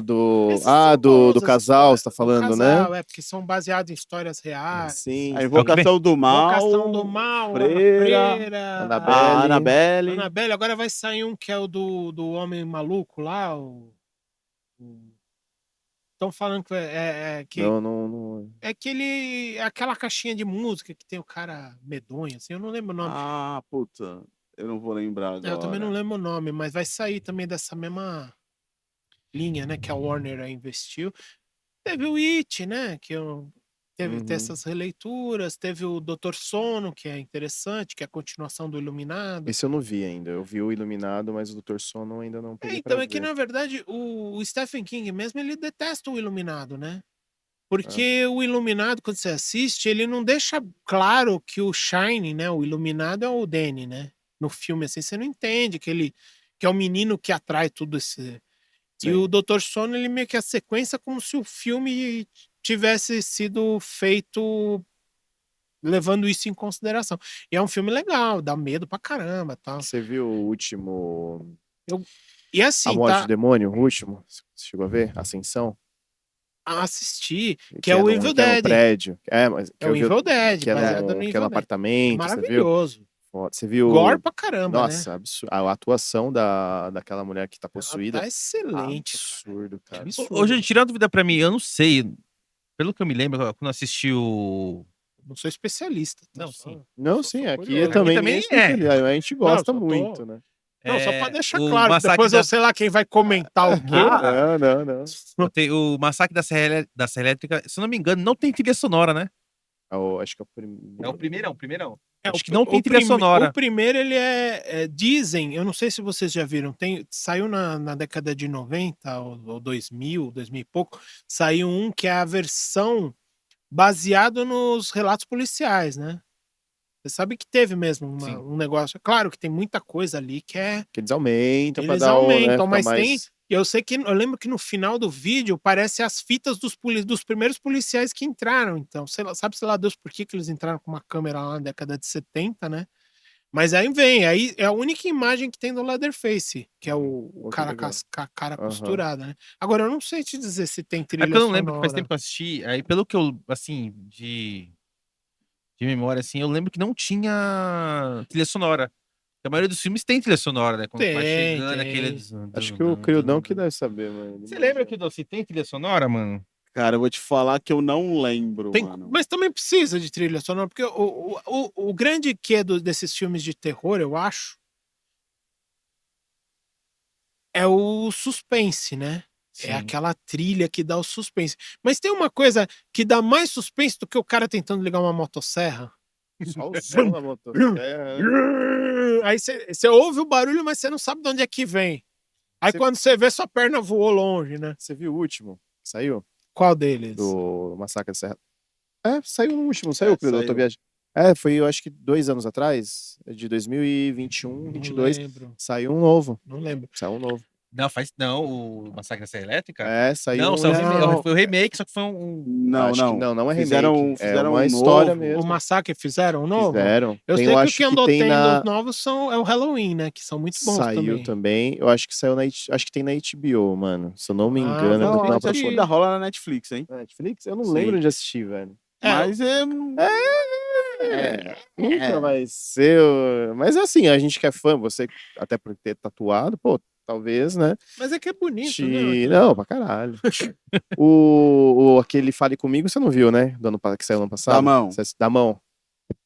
Do Esses são bons, do as casal, histórias você tá do falando, né? casal, porque são baseados em histórias reais. Sim. A Invocação do Mal. Invocação do Mal, Freira, Freira, Annabelle. a Annabelle. Annabelle. Agora vai sair um que é o do Homem Maluco lá. Estão falando que Não. é aquela caixinha de música que tem o cara medonho, assim, eu não lembro o nome. Ah, puta. Eu não vou lembrar agora. Eu também não lembro o nome, mas vai sair também dessa mesma linha, né, que a Warner investiu. Teve o It, né, teve Uhum. essas releituras, teve o Doutor Sono, que é interessante, que é a continuação do Iluminado. Esse eu não vi ainda. Eu vi o Iluminado, mas o Dr. Sono ainda não peguei Então pra é que, ver. na verdade, o Stephen King mesmo, ele detesta o Iluminado, né? Porque o Iluminado, quando você assiste, ele não deixa claro que o Shine, né, o Iluminado é o Danny, né? No filme, assim, você não entende que é o menino que atrai tudo esse... E Sim. o Dr. Sono, ele meio que a sequência como se o filme tivesse sido feito levando isso em consideração. E é um filme legal, dá medo pra caramba, tá? Você viu o último... E A assim, Morte tá? do Demônio, o último? Você chegou a ver? Ascensão? Assistir, que é o Evil Que é no Dead. prédio. Mas É o Evil Dead, que é baseado no que é Evil no Dead. apartamento, você viu? Maravilhoso. Foda. Você viu... Gore pra caramba, né? Nossa, absurdo. A atuação daquela mulher que tá Ela possuída. tá excelente. Absurdo, cara. Absurdo. Ô, gente, tirando dúvida pra mim, eu não sei. Pelo que eu me lembro, quando eu assisti o. Não sou especialista. tá? Não, Só- sim. Não, só sim, sou aqui curioso. também, também ninguém é especialista. A gente gosta só tô- muito, né? Não, só pra deixar o claro, que Massacre depois da- eu sei lá quem vai comentar o quê. Ah, Não. o Massacre da Serra Elétrica, se eu não me engano, não tem trilha sonora, né? Acho que é o primeiro. É o primeirão. É, Acho que não tem trilha sonora. O primeiro, ele dizem, eu não sei se vocês já viram, saiu na década de 90 ou 2000 e pouco, saiu um que é a versão baseado nos relatos policiais, né? Você sabe que teve mesmo Sim. um negócio. Claro que tem muita coisa ali que é. Que eles aumentam pra Eles dar aumentam, ficar mas mais... eu lembro que no final do vídeo parece as fitas dos primeiros policiais que entraram. Então, sabe, sei lá, Deus, por que eles entraram com uma câmera lá na década de 70, né? Mas aí é a única imagem que tem do Leatherface, que é o que cara legal. com a cara Aham. costurada, né? Agora, eu não sei te dizer se tem É trilha porque eu não lembro, que faz sonora. tempo que eu assisti. Aí, pelo que eu, assim, de memória, assim, eu lembro que não tinha trilha sonora. Porque a maioria dos filmes tem trilha sonora, né? Quando vai Tem, chegando tem. aquele. Acho que o Criudão que deve saber, mano. Você lembra que o Doce tem trilha sonora, mano? Cara, eu vou te falar que eu não lembro, mano. Mas também precisa de trilha sonora, porque o grande quê desses filmes de terror, eu acho, é o suspense, né? Sim. É aquela trilha que dá o suspense. Mas tem uma coisa que dá mais suspense do que o cara tentando ligar uma motosserra. Só o som da motosserra. Aí você ouve o barulho, mas você não sabe de onde é que vem. Aí Você- quando você vê, sua perna voou longe, né? Você viu o último? Que saiu? Qual deles? Do Massacre da Serra. saiu no último, não saiu, Criudão? Eu tô saiu. viajando. Foi, eu acho que 2 anos atrás, de 2021, Não 22, lembro. saiu um novo. Não lembro. Saiu um novo. Não, o Massacre da Serra Elétrica? Saiu Não, um... saiu Não. foi o remake, só que foi um. Não, Acho que não é remake. Fizeram É uma um história novo. mesmo. O Massacre fizeram um novo? Fizeram. Eu Tem, sei que o acho que andou tem tendo na... os novos é o Halloween, né? Que são muito bons Saiu também. Eu acho que saiu acho que tem na HBO, mano. Se eu não me engano. não, eu vou dar uma Acho que procurada. ainda rola na Netflix, hein? Netflix? Eu não Sim. lembro de assistir, velho. Mas Nunca vai ser. Mas assim, a gente que é fã, você até por ter tatuado, pô, talvez, né? Mas é que é bonito, né? Não, pra caralho. Aquele Fale Comigo, você não viu, né? Que saiu no ano passado? Da mão. Da mão.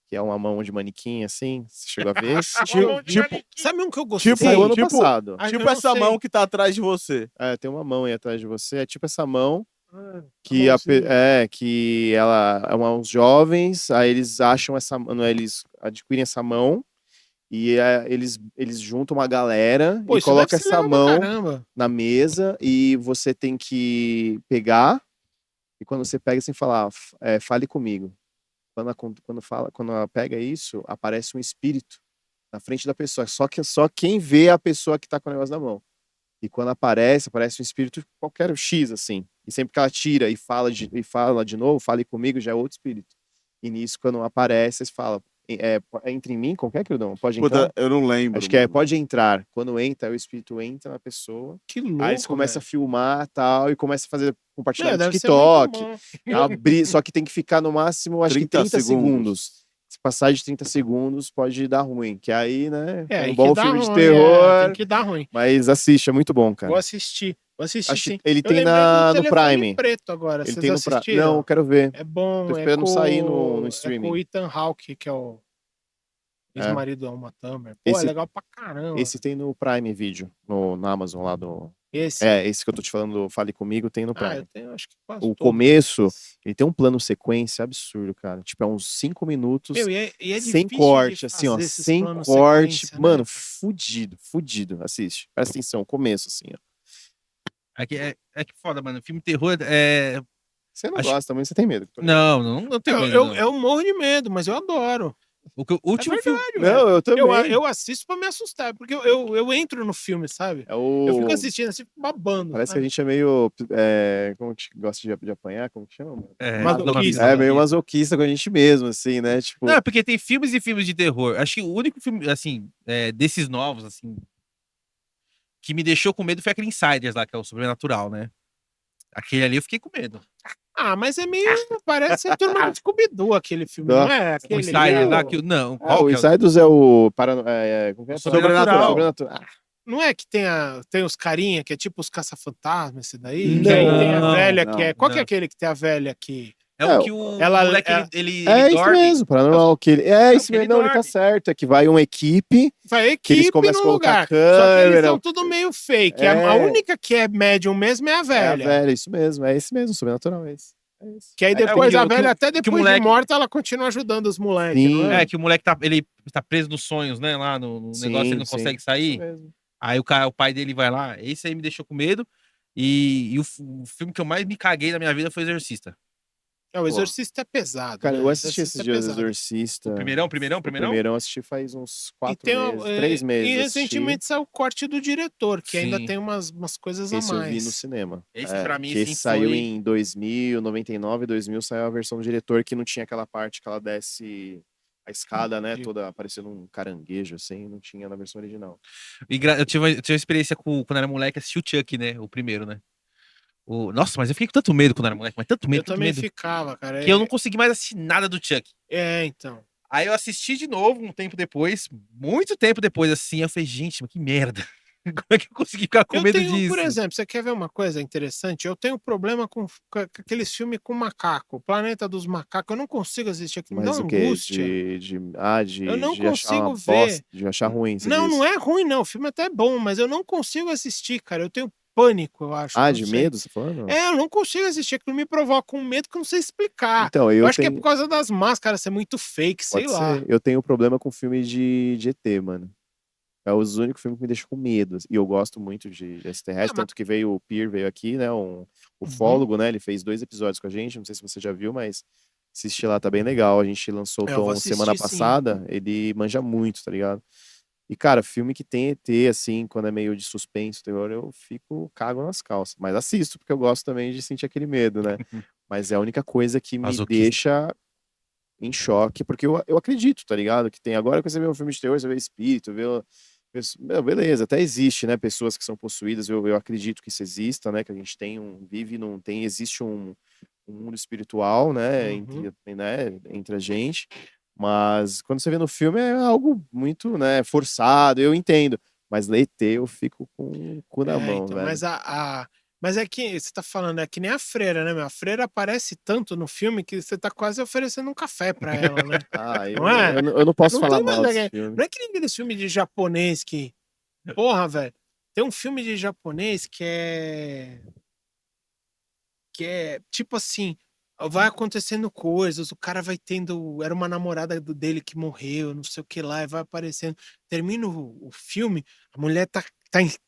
Que é uma mão de manequim, assim. Você chegou a ver? Sabe um que eu gostei? Saiu ano tipo- passado. Ah, eu tipo não essa sei. mão que tá atrás de você. Tem uma mão aí atrás de você. É tipo essa mão. Ah, Que, mãozinha. que ela é uns jovens, aí eles acham eles adquirem essa mão e eles juntam uma galera Pô, e isso colocam deve ser essa legal pra mão caramba. na mesa e você tem que pegar e quando você pega, você tem que falar, fale comigo. Quando ela pega isso, aparece um espírito na frente da pessoa, só quem vê a pessoa que tá com o negócio na mão. E quando aparece um espírito qualquer X, assim. E sempre que ela tira e fala de novo, fale comigo, já é outro espírito. E nisso, quando aparece, você fala, entra em mim, qualquer Criudão, pode entrar? Puta, eu não lembro. Acho que mano. pode entrar. Quando entra, o espírito entra na pessoa. Que louco. Aí eles começam a velho. filmar e tal, e começa a fazer compartilhar no Deve ser TikTok. muito bom. Abrir, só que tem que ficar no máximo, acho que 30 segundos. segundos. Se passar de 30 segundos, pode dar ruim. Que aí, né, é aí um bom que dá filme de ruim, terror. tem que dar ruim. Mas assiste, é muito bom, cara. Vou assistir. Acho que Sim. ele Eu tem lembrei no do Telefone Prime. Preto agora. Ele Vocês tem no Prime. assistiram? Não, eu quero ver. É bom. Tô esperando sair no É streaming. com o Ethan Hawke, que é o ex-marido da Uma Thurman. Pô, Esse- é legal pra caramba. Esse tem no Prime Video, na Amazon lá do... Esse. Esse que eu tô te falando, Fale Comigo, tem no eu Prime. tenho, acho que quase O todos. começo, ele tem um plano sequência absurdo, cara. Tipo, é uns 5 minutos, Meu, e é sem difícil de corte, assim, ó. fazer esses Sem planos corte. sequência, né? Mano, fudido. Assiste. Presta atenção, começo, assim, ó. É que foda, mano. Filme terror Você não Acho- gosta também, você tem medo. Não tenho medo. não. Eu morro de medo, mas eu adoro. O último filme. Não, eu também. Eu assisto pra me assustar, porque eu entro no filme, sabe? É o... Eu fico assistindo assim, babando. Parece que sabe? a gente é meio... como que gosta de apanhar? Como que chama? Mano? Masoquista. É meio masoquista com a gente mesmo, assim, né? Tipo, Não, porque tem filmes e filmes de terror. Acho que o único filme, assim, desses novos, assim, que me deixou com medo foi aquele Insiders lá, que é o Sobrenatural, né? Aquele ali eu fiquei com medo. Ah, mas é meio. Parece a turma de Scooby-Doo aquele filme, Não. não é? O Aquele Insiders lá, que- que não, o qual que é? Insiders é o... como que é? Sobrenatural. Sobrenatural. Não é que tem os carinha, que é tipo os caça-fantasmas, esse daí? Não. Que aí tem a velha Não, que é. Qual que é não. aquele que tem a velha que. É o que o ela- moleque, ela- ele É isso dorme. mesmo, paranormal. Que ele... É isso que ele mesmo, não, ele tá dorme. certo. É que vai uma equipe, Vai que eles equipe começam a no colocar lugar. Só que eles câmera. são tudo meio fake. É. A única que é médium mesmo é a É a velha. velha, isso mesmo. É esse mesmo, sobrenatural, é esse. É esse. Que aí É, depois que a o- que velha, o- até que o depois moleque- de morta, ela continua ajudando os moleques, Sim. não é? É, que o moleque ele tá preso nos sonhos, né? Lá no Sim, negócio, ele não sim, consegue isso sair. mesmo. Aí o pai dele vai lá. Esse aí me deixou com medo. E o filme que eu mais me caguei na minha vida foi o Exorcista. É, o Exorcista é pesado. Cara, né? eu assisti esses Exorcista é dias pesado. Exorcista. O primeirão? O primeirão eu assisti faz uns 4 meses, 3 meses. E assisti. recentemente saiu o corte do diretor, que ainda Sim. tem umas coisas a Esse eu vi no mais. cinema. Esse pra mim, que assim, esse saiu foi- em 2000, 99, 2000, saiu a versão do diretor que não tinha aquela parte que ela desce a escada, né? Sim. Toda parecendo um caranguejo, assim, não tinha na versão original. Eu tive uma experiência quando era moleque, assisti o Chuck, né? O primeiro, né? Nossa, mas eu fiquei com tanto medo quando era moleque, mas tanto medo, Eu tanto também medo, ficava, cara. que eu não consegui mais assistir nada do Chuck. Então. Aí eu assisti de novo um tempo depois, muito tempo depois, assim, eu falei, gente, mas que merda. Como é que eu consegui ficar com Eu medo tenho, disso? por exemplo, você quer ver uma coisa interessante? Eu tenho problema com aqueles filmes com macaco. Planeta dos Macacos. Eu não consigo assistir aquilo. Me dá Mas uma o quê? angústia. De Eu não achar uma consigo ver. bosta, de achar ruim, você Não, diz? não é ruim, não. O filme até é bom, mas eu não consigo assistir, cara. Eu tenho pânico, eu acho. Ah, não de sei. medo, você falando? Eu não consigo assistir. Aquilo me provoca um medo que eu não sei explicar. Então, Eu eu acho que é tenho... por causa das máscaras ser muito fake, sei Pode lá. ser. Eu tenho problema com filme de ET, mano. É os únicos filmes que me deixam com medo. E eu gosto muito de extraterrestre, mas- tanto que veio o Peer, veio aqui, né? Um ufólogo, né? Ele fez 2 episódios com a gente. Não sei se você já viu, mas assiste lá, tá bem legal. A gente lançou o Eu vou Tom assistir, semana sim. passada. Ele manja muito, tá ligado? E, cara, filme que tem ET, assim, quando é meio de suspense, terror, eu fico cago nas calças. Mas assisto, porque eu gosto também de sentir aquele medo, né? Mas é a única coisa que me Masoquista. deixa em choque, porque eu acredito, tá ligado? Que tem agora que você vê um filme de terror, você vê espírito, vê. Meu, beleza, até existe, né? Pessoas que são possuídas, eu acredito que isso exista, né? Que a gente existe um mundo espiritual, né? Uhum. Entre a gente. Mas quando você vê no filme é algo muito, né, forçado, eu entendo. Mas ler ET eu fico com o cu na mão, Então, velho. mas é que você tá falando, é que nem a freira, né, meu? A freira aparece tanto no filme que você tá quase oferecendo um café pra ela, né? Ah, Não é? eu não posso Não falar tem mal mais desse ninguém. filme. Não é que nem aqueles filmes de japonês que. Porra, velho. Tem um filme de japonês que é. Que é tipo assim. Vai acontecendo coisas, o cara vai tendo. Era uma namorada dele que morreu, não sei o que lá, e vai aparecendo. Termina o filme, a mulher tá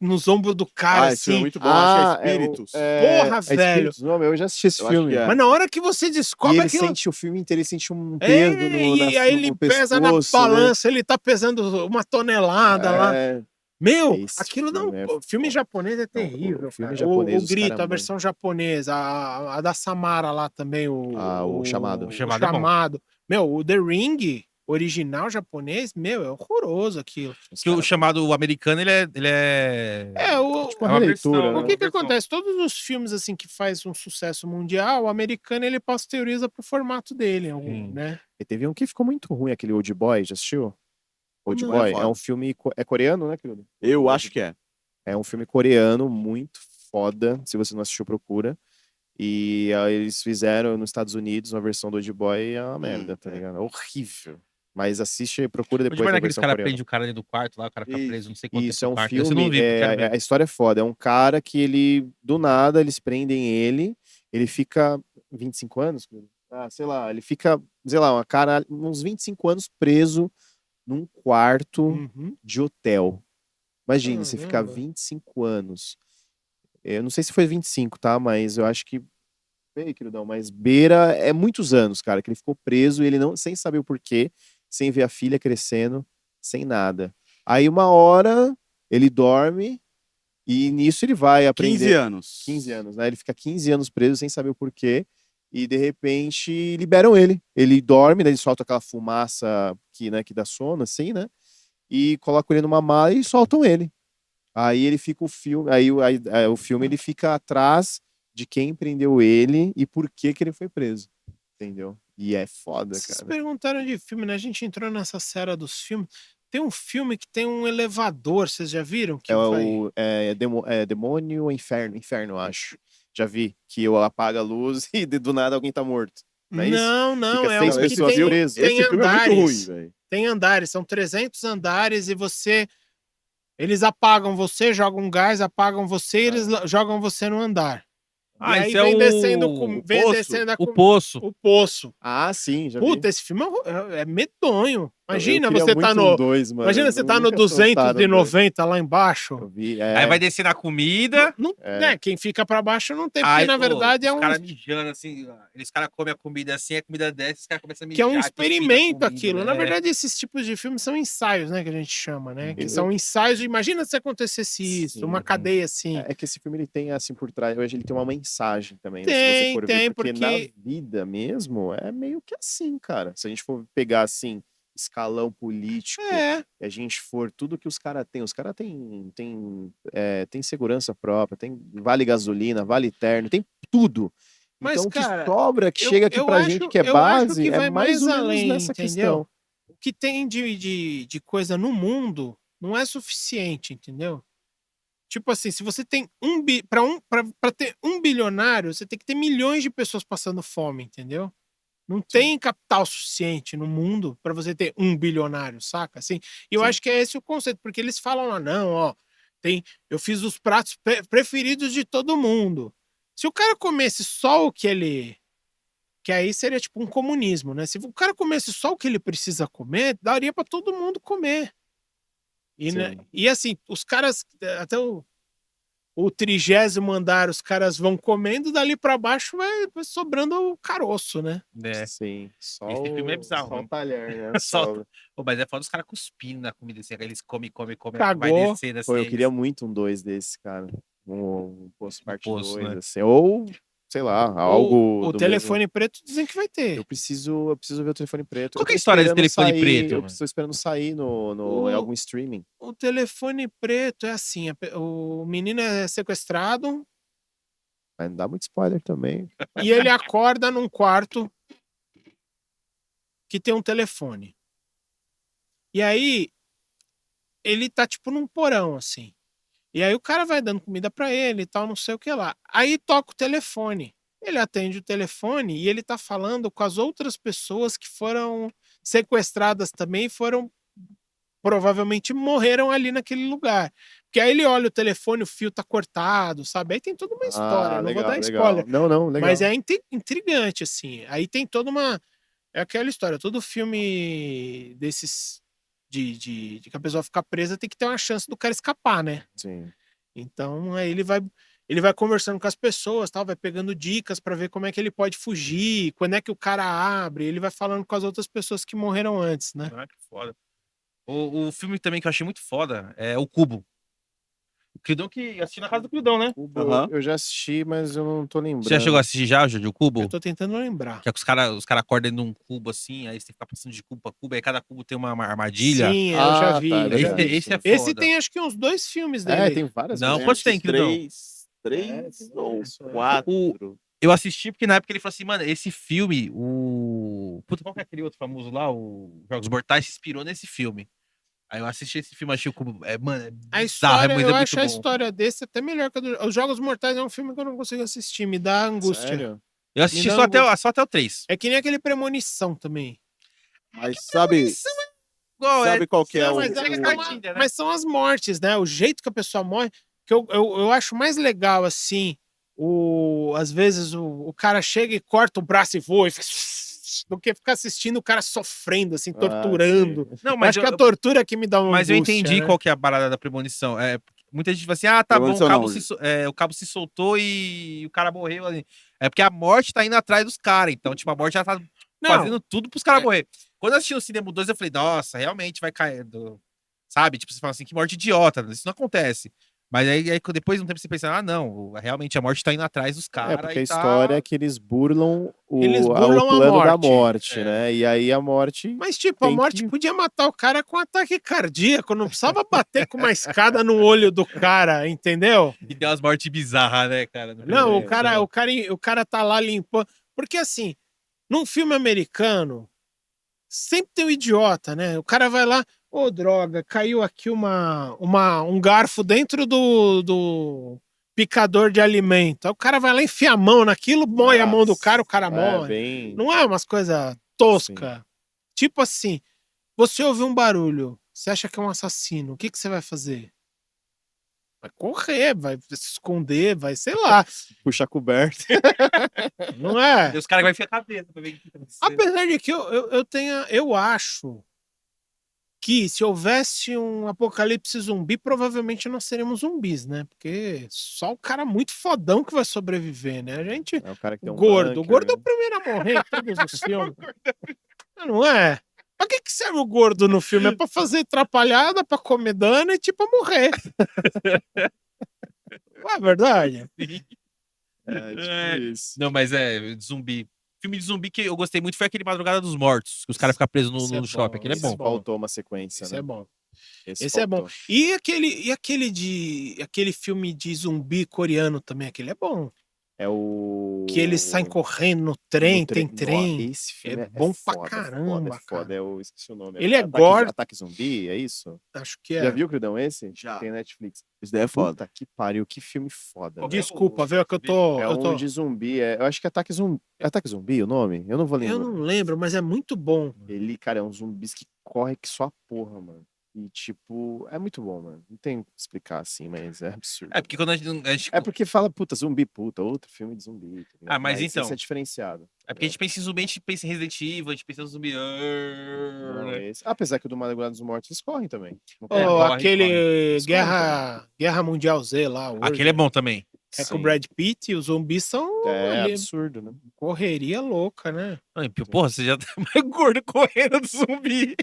nos ombros do cara, Esse filme é assim. muito bom, acho que é é Espíritos. Porra, é velho. Espíritos, não, eu já assisti esse Eu acho filme. que é. Mas na hora que você E descobre ele aquilo. sente o filme inteiro, ele sente um peso E aí ele no pesa na pescoço, né? balança, ele tá pesando uma tonelada lá. É, Meu, esse aquilo não. filme é O filme foda. japonês é Não, terrível. o filme Cara. japonês, O os Grito, cara a versão japonesa, a da Samara lá também, o Chamado. O Chamado é bom. chamado. Meu, o The Ring, original japonês, meu, é horroroso aquilo. Os Que o cara- chamado americano, ele é... Tipo é uma uma releitura, versão, né? O que uma versão. acontece? Todos os filmes assim que faz um sucesso mundial, o americano ele pasteuriza pro formato dele, Sim. né? E teve um que ficou muito ruim, aquele Old Boy, já assistiu? Old Não. Boy É é um filme, é coreano, né, querido? Eu acho que é. É um filme coreano muito foda, se você não assistiu, procura. E aí eles fizeram nos Estados Unidos uma versão do Old Boy e é uma merda, tá é. ligado? É horrível. Mas assiste e procura O depois Demônio da é aqueles versão cara coreana. prende o cara dentro do quarto lá, o cara fica Isso. preso, não sei quanto Isso tempo é no um quarto. Esse eu filme, não vi, quero ver. a história é foda. É um cara que ele, do nada, eles prendem ele fica 25 anos? Sei lá, ele fica, sei lá, uns 25 anos preso num quarto Uhum. de hotel. Imagina, você ficar Caramba. 25 anos. Eu não sei se foi 25, tá? Mas eu acho que. Ei, queridão, mas beira é muitos anos, cara, que ele ficou preso e ele não, sem saber o porquê, sem ver a filha crescendo, sem nada. Aí uma hora ele dorme e nisso ele vai 15 aprender. anos. 15 anos, né? Ele fica 15 anos preso sem saber o porquê. E de repente liberam ele. Ele dorme, né? Ele solta aquela fumaça que dá sono, assim, né? E colocam ele numa mala e soltam ele. Aí ele fica o filme. Aí o filme ele fica atrás de quem prendeu ele e por que que ele foi preso. Entendeu? E é foda, Vocês cara. perguntaram de filme, né? A gente entrou nessa série dos filmes. Tem um filme que tem um elevador, vocês já viram? Que Demônio ou Inferno, eu acho. Já vi que eu apago a luz e do nada alguém tá morto. Não é isso? Não, Fica é seis um que pessoas tem, presas. tem Esse filme é muito ruim, andares. velho. Tem andares, são 300 andares e eles apagam você, jogam gás, apagam você e eles jogam você no andar. E Ah, aí esse é vem o descendo, vem Poço? descendo o Poço. o poço. Ah, sim, já vi. Puta, esse filme é medonho. Imagina Eu queria você tá muito no. um dois, mano. Imagina você tá no Nunca soltaram dois. 290 lá embaixo. Eu vi, Aí vai descer na comida. Né, quem fica pra baixo não tem, porque Aí, na verdade é os um. caras mijando assim, eles caras comem a comida assim, a comida desce, os caras começam a mijar. Que é um cuspir na experimento comida, aquilo. Na né? verdade, esses tipos de filmes são ensaios, né? Que a gente chama, né? Que Eu- são ensaios. Imagina se acontecesse isso, Sim. uma cadeia assim. É que esse filme ele tem assim por trás, hoje ele tem uma mensagem também, né, se você Tem, for tem, ver, porque na porque- vida mesmo é meio que assim, cara. Se a gente for pegar assim, escalão político, É, e a gente for tudo que os caras tem segurança própria, tem vale gasolina, vale terno, tem tudo. Mas, Então o que cara, sobra, que chega aqui eu pra acho- gente que é eu acho base, que é vai mais mais ou menos além, nessa entendeu? questão. O que tem de coisa no mundo não é suficiente, entendeu? Tipo assim, se você tem para ter um bilionário, você tem que ter milhões de pessoas passando fome, entendeu? Não tem capital suficiente no mundo para você ter um bilionário, saca? Assim, e eu Sim. acho que é esse o conceito, porque eles falam lá, não, ó, eu fiz os pratos preferidos de todo mundo. Se o cara comesse só o que ele. Que aí seria tipo um comunismo, né? Se o cara comesse só o que ele precisa comer, daria para todo mundo comer. E, né, Sim. e assim, os caras, até o 30º andar, os caras vão comendo, dali para baixo vai sobrando o caroço, né? É. Sim, só Esse filme é o- bizarro, só o mano. talher, né? Só- Pô, mas é foda os caras cuspindo na comida assim, aí eles comem, vai Cagou. descendo assim. Pô, eu aí queria eles- muito um 2 desse, cara. Um Poço parte Poço, 2, né? assim. Ou, sei lá, algo O do telefone mesmo. preto dizem que vai ter. Eu preciso ver o telefone preto. Qual Eu que é tô a história desse esperando telefone sair- preto, Eu mano? estou esperando sair em algum streaming. O telefone preto é assim: o menino é sequestrado Mas não dá muito spoiler também. e ele acorda num quarto que tem um telefone. E aí ele tá tipo num porão assim. E aí o cara vai dando comida pra ele e tal, não sei o que lá. Aí toca o telefone. Ele atende o telefone e ele tá falando com as outras pessoas que foram sequestradas também e foram provavelmente morreram ali naquele lugar. Porque aí ele olha o telefone, o fio tá cortado, sabe? Aí tem toda uma história, não vou legal, dar legal. spoiler. Não, legal. Mas é intrigante, assim. Aí tem toda uma. É aquela história, todo filme desses. De que a pessoa ficar presa tem que ter uma chance do cara escapar, né? Sim. Então aí ele vai conversando com as pessoas, tal, vai pegando dicas pra ver como é que ele pode fugir, quando é que o cara abre, ele vai falando com as outras pessoas que morreram antes, né? Ah, que foda. O filme também que eu achei muito foda é O Cubo. O Cridão que assisti na casa do Cridão, né? Cubo, Aham. eu já assisti, mas eu não tô lembrando. Você já chegou a assistir já, Jorge, o Cubo? Eu tô tentando lembrar. Que é que os cara acordam num cubo assim, aí você tem que ficar passando de cubo pra cubo, aí cada cubo tem uma armadilha. Sim, eu já Ah, vi. tá, eu já verdade. vi. Esse é foda. Esse tem acho que uns 2 filmes dele. É, tem várias Não, versões. quantos tem, Cridão? Três ou isso, é. 4. Eu assisti porque na época ele falou assim, mano, esse filme, o... Puta, qual que é aquele outro famoso lá, o Jogos Mortais, se inspirou nesse filme. Aí eu assisti esse filme, achei o Cubo... mano, é A bizarro, história, mas eu é muito acho a bom. história desse até melhor que a do... Os Jogos Mortais é um filme que eu não consigo assistir, me dá angústia. Sério? Eu assisti Me dá só até o 3. É que nem aquele Premonição também. Mas sabe qual que é Não, o... mas, né? mas são as mortes, né? O jeito que a pessoa morre, que eu acho mais legal, assim, às vezes o cara chega e corta o braço e voa, do que ficar assistindo o cara sofrendo, assim, torturando. sim. Não, Eu mas acho que a tortura que me dá uma Mas eu angústia, entendi né? qual que é a parada da premonição. Muita gente fala assim, ah, tá bom, Premonição não. o cabo se soltou e o cara morreu ali. É porque a morte tá indo atrás dos caras. Então, tipo, a morte já tá Não, fazendo tudo pros caras morrer. Quando eu assisti no Cinema 2, eu falei, nossa, realmente vai caindo. Sabe? Tipo, você fala assim, que morte idiota, isso não acontece. Mas aí depois de um tempo você pensa, ah, não, realmente a morte tá indo atrás dos caras. Porque a e história é tá... que eles burlam Eles o burlam a plano da morte. morte, né? E aí a morte. mas tipo, a tem morte que- podia matar o cara com ataque cardíaco, não precisava bater com uma escada no olho do cara, entendeu? E tem umas mortes bizarras, né, cara? No Não, filme. o cara tá lá limpando. Porque assim, num filme americano, sempre tem um idiota, né? O cara vai lá, ô droga, caiu aqui um garfo dentro do picador de alimento. Aí o cara vai lá, enfia a mão naquilo, moe a mão do cara, o cara morre. Bem. Não é umas coisas tosca. Tipo assim, você ouve um barulho, você acha que é um assassino, o que você vai fazer? Vai correr, vai se esconder, vai, sei lá. Puxar coberta. Não é? E os caras vão enfiar a cabeça pra ver o que tá acontecendo. Apesar de que eu acho que se houvesse um apocalipse zumbi, provavelmente nós seríamos zumbis, né? Porque só o cara muito fodão que vai sobreviver, né? A gente, É o cara que tem um gordo. O bunker, gordo é o né? primeiro a morrer em todos os filmes. Não é? Pra que serve o gordo no filme? É pra fazer atrapalhada, pra comer dano e tipo morrer. Não é verdade? É, tipo isso. Não, mas zumbi. Filme de zumbi que eu gostei muito foi aquele Madrugada dos Mortos, que os caras ficam presos Esse no é shopping. bom, Aquele é esse é bom. bom. Faltou uma sequência, Esse né? é bom. Esse Esse é bom. faltou. E aquele filme de zumbi coreano também, aquele é bom. É o. Que eles saem correndo no trem, no tem Nó, trem. esse filme É bom pra foda, caramba, é foda. cara. Eu esqueci o nome. Ele é Ataque, gore. Ataque Zumbi, é isso? Acho que é. Já viu, Cridão, esse? Já. Tem Netflix. Isso daí é foda. Puta que pariu, que filme foda. Qual velho. Desculpa, viu? É que eu tô. É eu tô... um de zumbi. Eu acho que é Ataque Zumbi. É Ataque Zumbi o nome? Eu não vou lembrar. Eu não lembro, mas é muito bom. Ele, cara, é um zumbis que corre que só a porra, mano. E, tipo, é muito bom, mano. Não tem o que explicar assim, mas é absurdo. É porque quando a gente É porque fala, puta, zumbi, puta, outro filme de zumbi. Tá ligado? Ah, mas então. Esse é diferenciado. É porque a gente pensa em zumbi, a gente pensa em Resident Evil, a gente pensa em zumbi. Não, apesar que o do Madrugada dos Mortos eles correm também. Não Oh, correm? corre, aquele corre. Guerra Mundial Z lá. Aquele é bom também. É com o Sim. Brad Pitt e os zumbis são É ali, absurdo, né? correria louca, né? Ai, porra, você já tá mais gordo correndo do zumbi.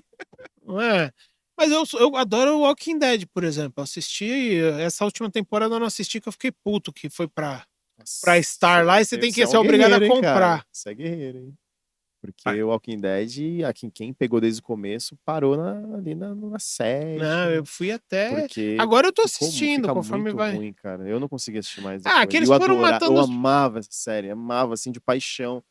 Não é? Mas eu adoro o Walking Dead, por exemplo. Eu assisti, essa última temporada eu não assisti, que eu fiquei puto, que foi pra Star lá e você tem que ser obrigado a comprar. Você é guerreiro, hein? Porque o Walking Dead, aqui, quem pegou desde o começo, parou ali na série. Não, eu fui até. Porque Agora eu tô ficou- assistindo, fica conforme muito vai. ruim, cara. Eu não consegui assistir mais Ah, depois. que eles eu foram matando Eu os- amava essa série, amava, assim, de paixão.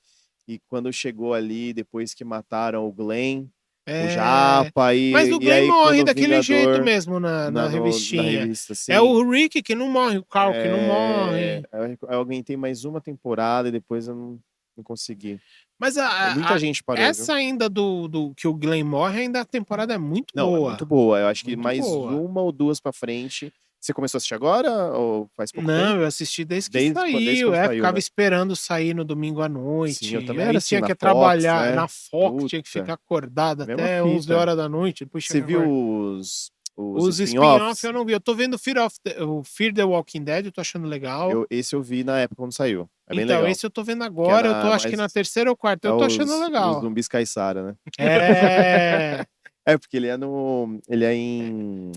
E quando chegou ali, depois que mataram o Glenn, o Japa, Mas o e Glenn aí morre quando o daquele jeito Vingador mesmo na na revistinha. revista, assim, É o Rick que não morre, o Carl que não morre. Eu aguentei mais uma temporada e depois eu não consegui. Mas Muita gente parou, essa viu? ainda do que o Glenn morre, ainda a temporada é muito Não, boa. é muito boa. Eu acho que Muito mais boa. uma ou duas pra frente. Você começou a assistir agora ou faz pouco Não, tempo? eu assisti desde que Desde quando saiu. saiu, ficava né? esperando sair no domingo à noite. Sim, eu também Aí era assim, tinha na que Fox, trabalhar né? na Fox, tinha que Puta, ficar acordado mesma até 11 fita. horas da noite. Depois tinha Você que viu acordar. os Os spin-offs? spin-off eu não vi. Eu tô vendo o Fear the Walking Dead, eu tô achando legal. Esse eu vi na época quando saiu. É bem Então, legal. esse eu tô vendo agora. Eu tô, acho que na terceira ou quarta. Eu tô achando Os legal. zumbis caiçara, né? É. É, porque ele é em...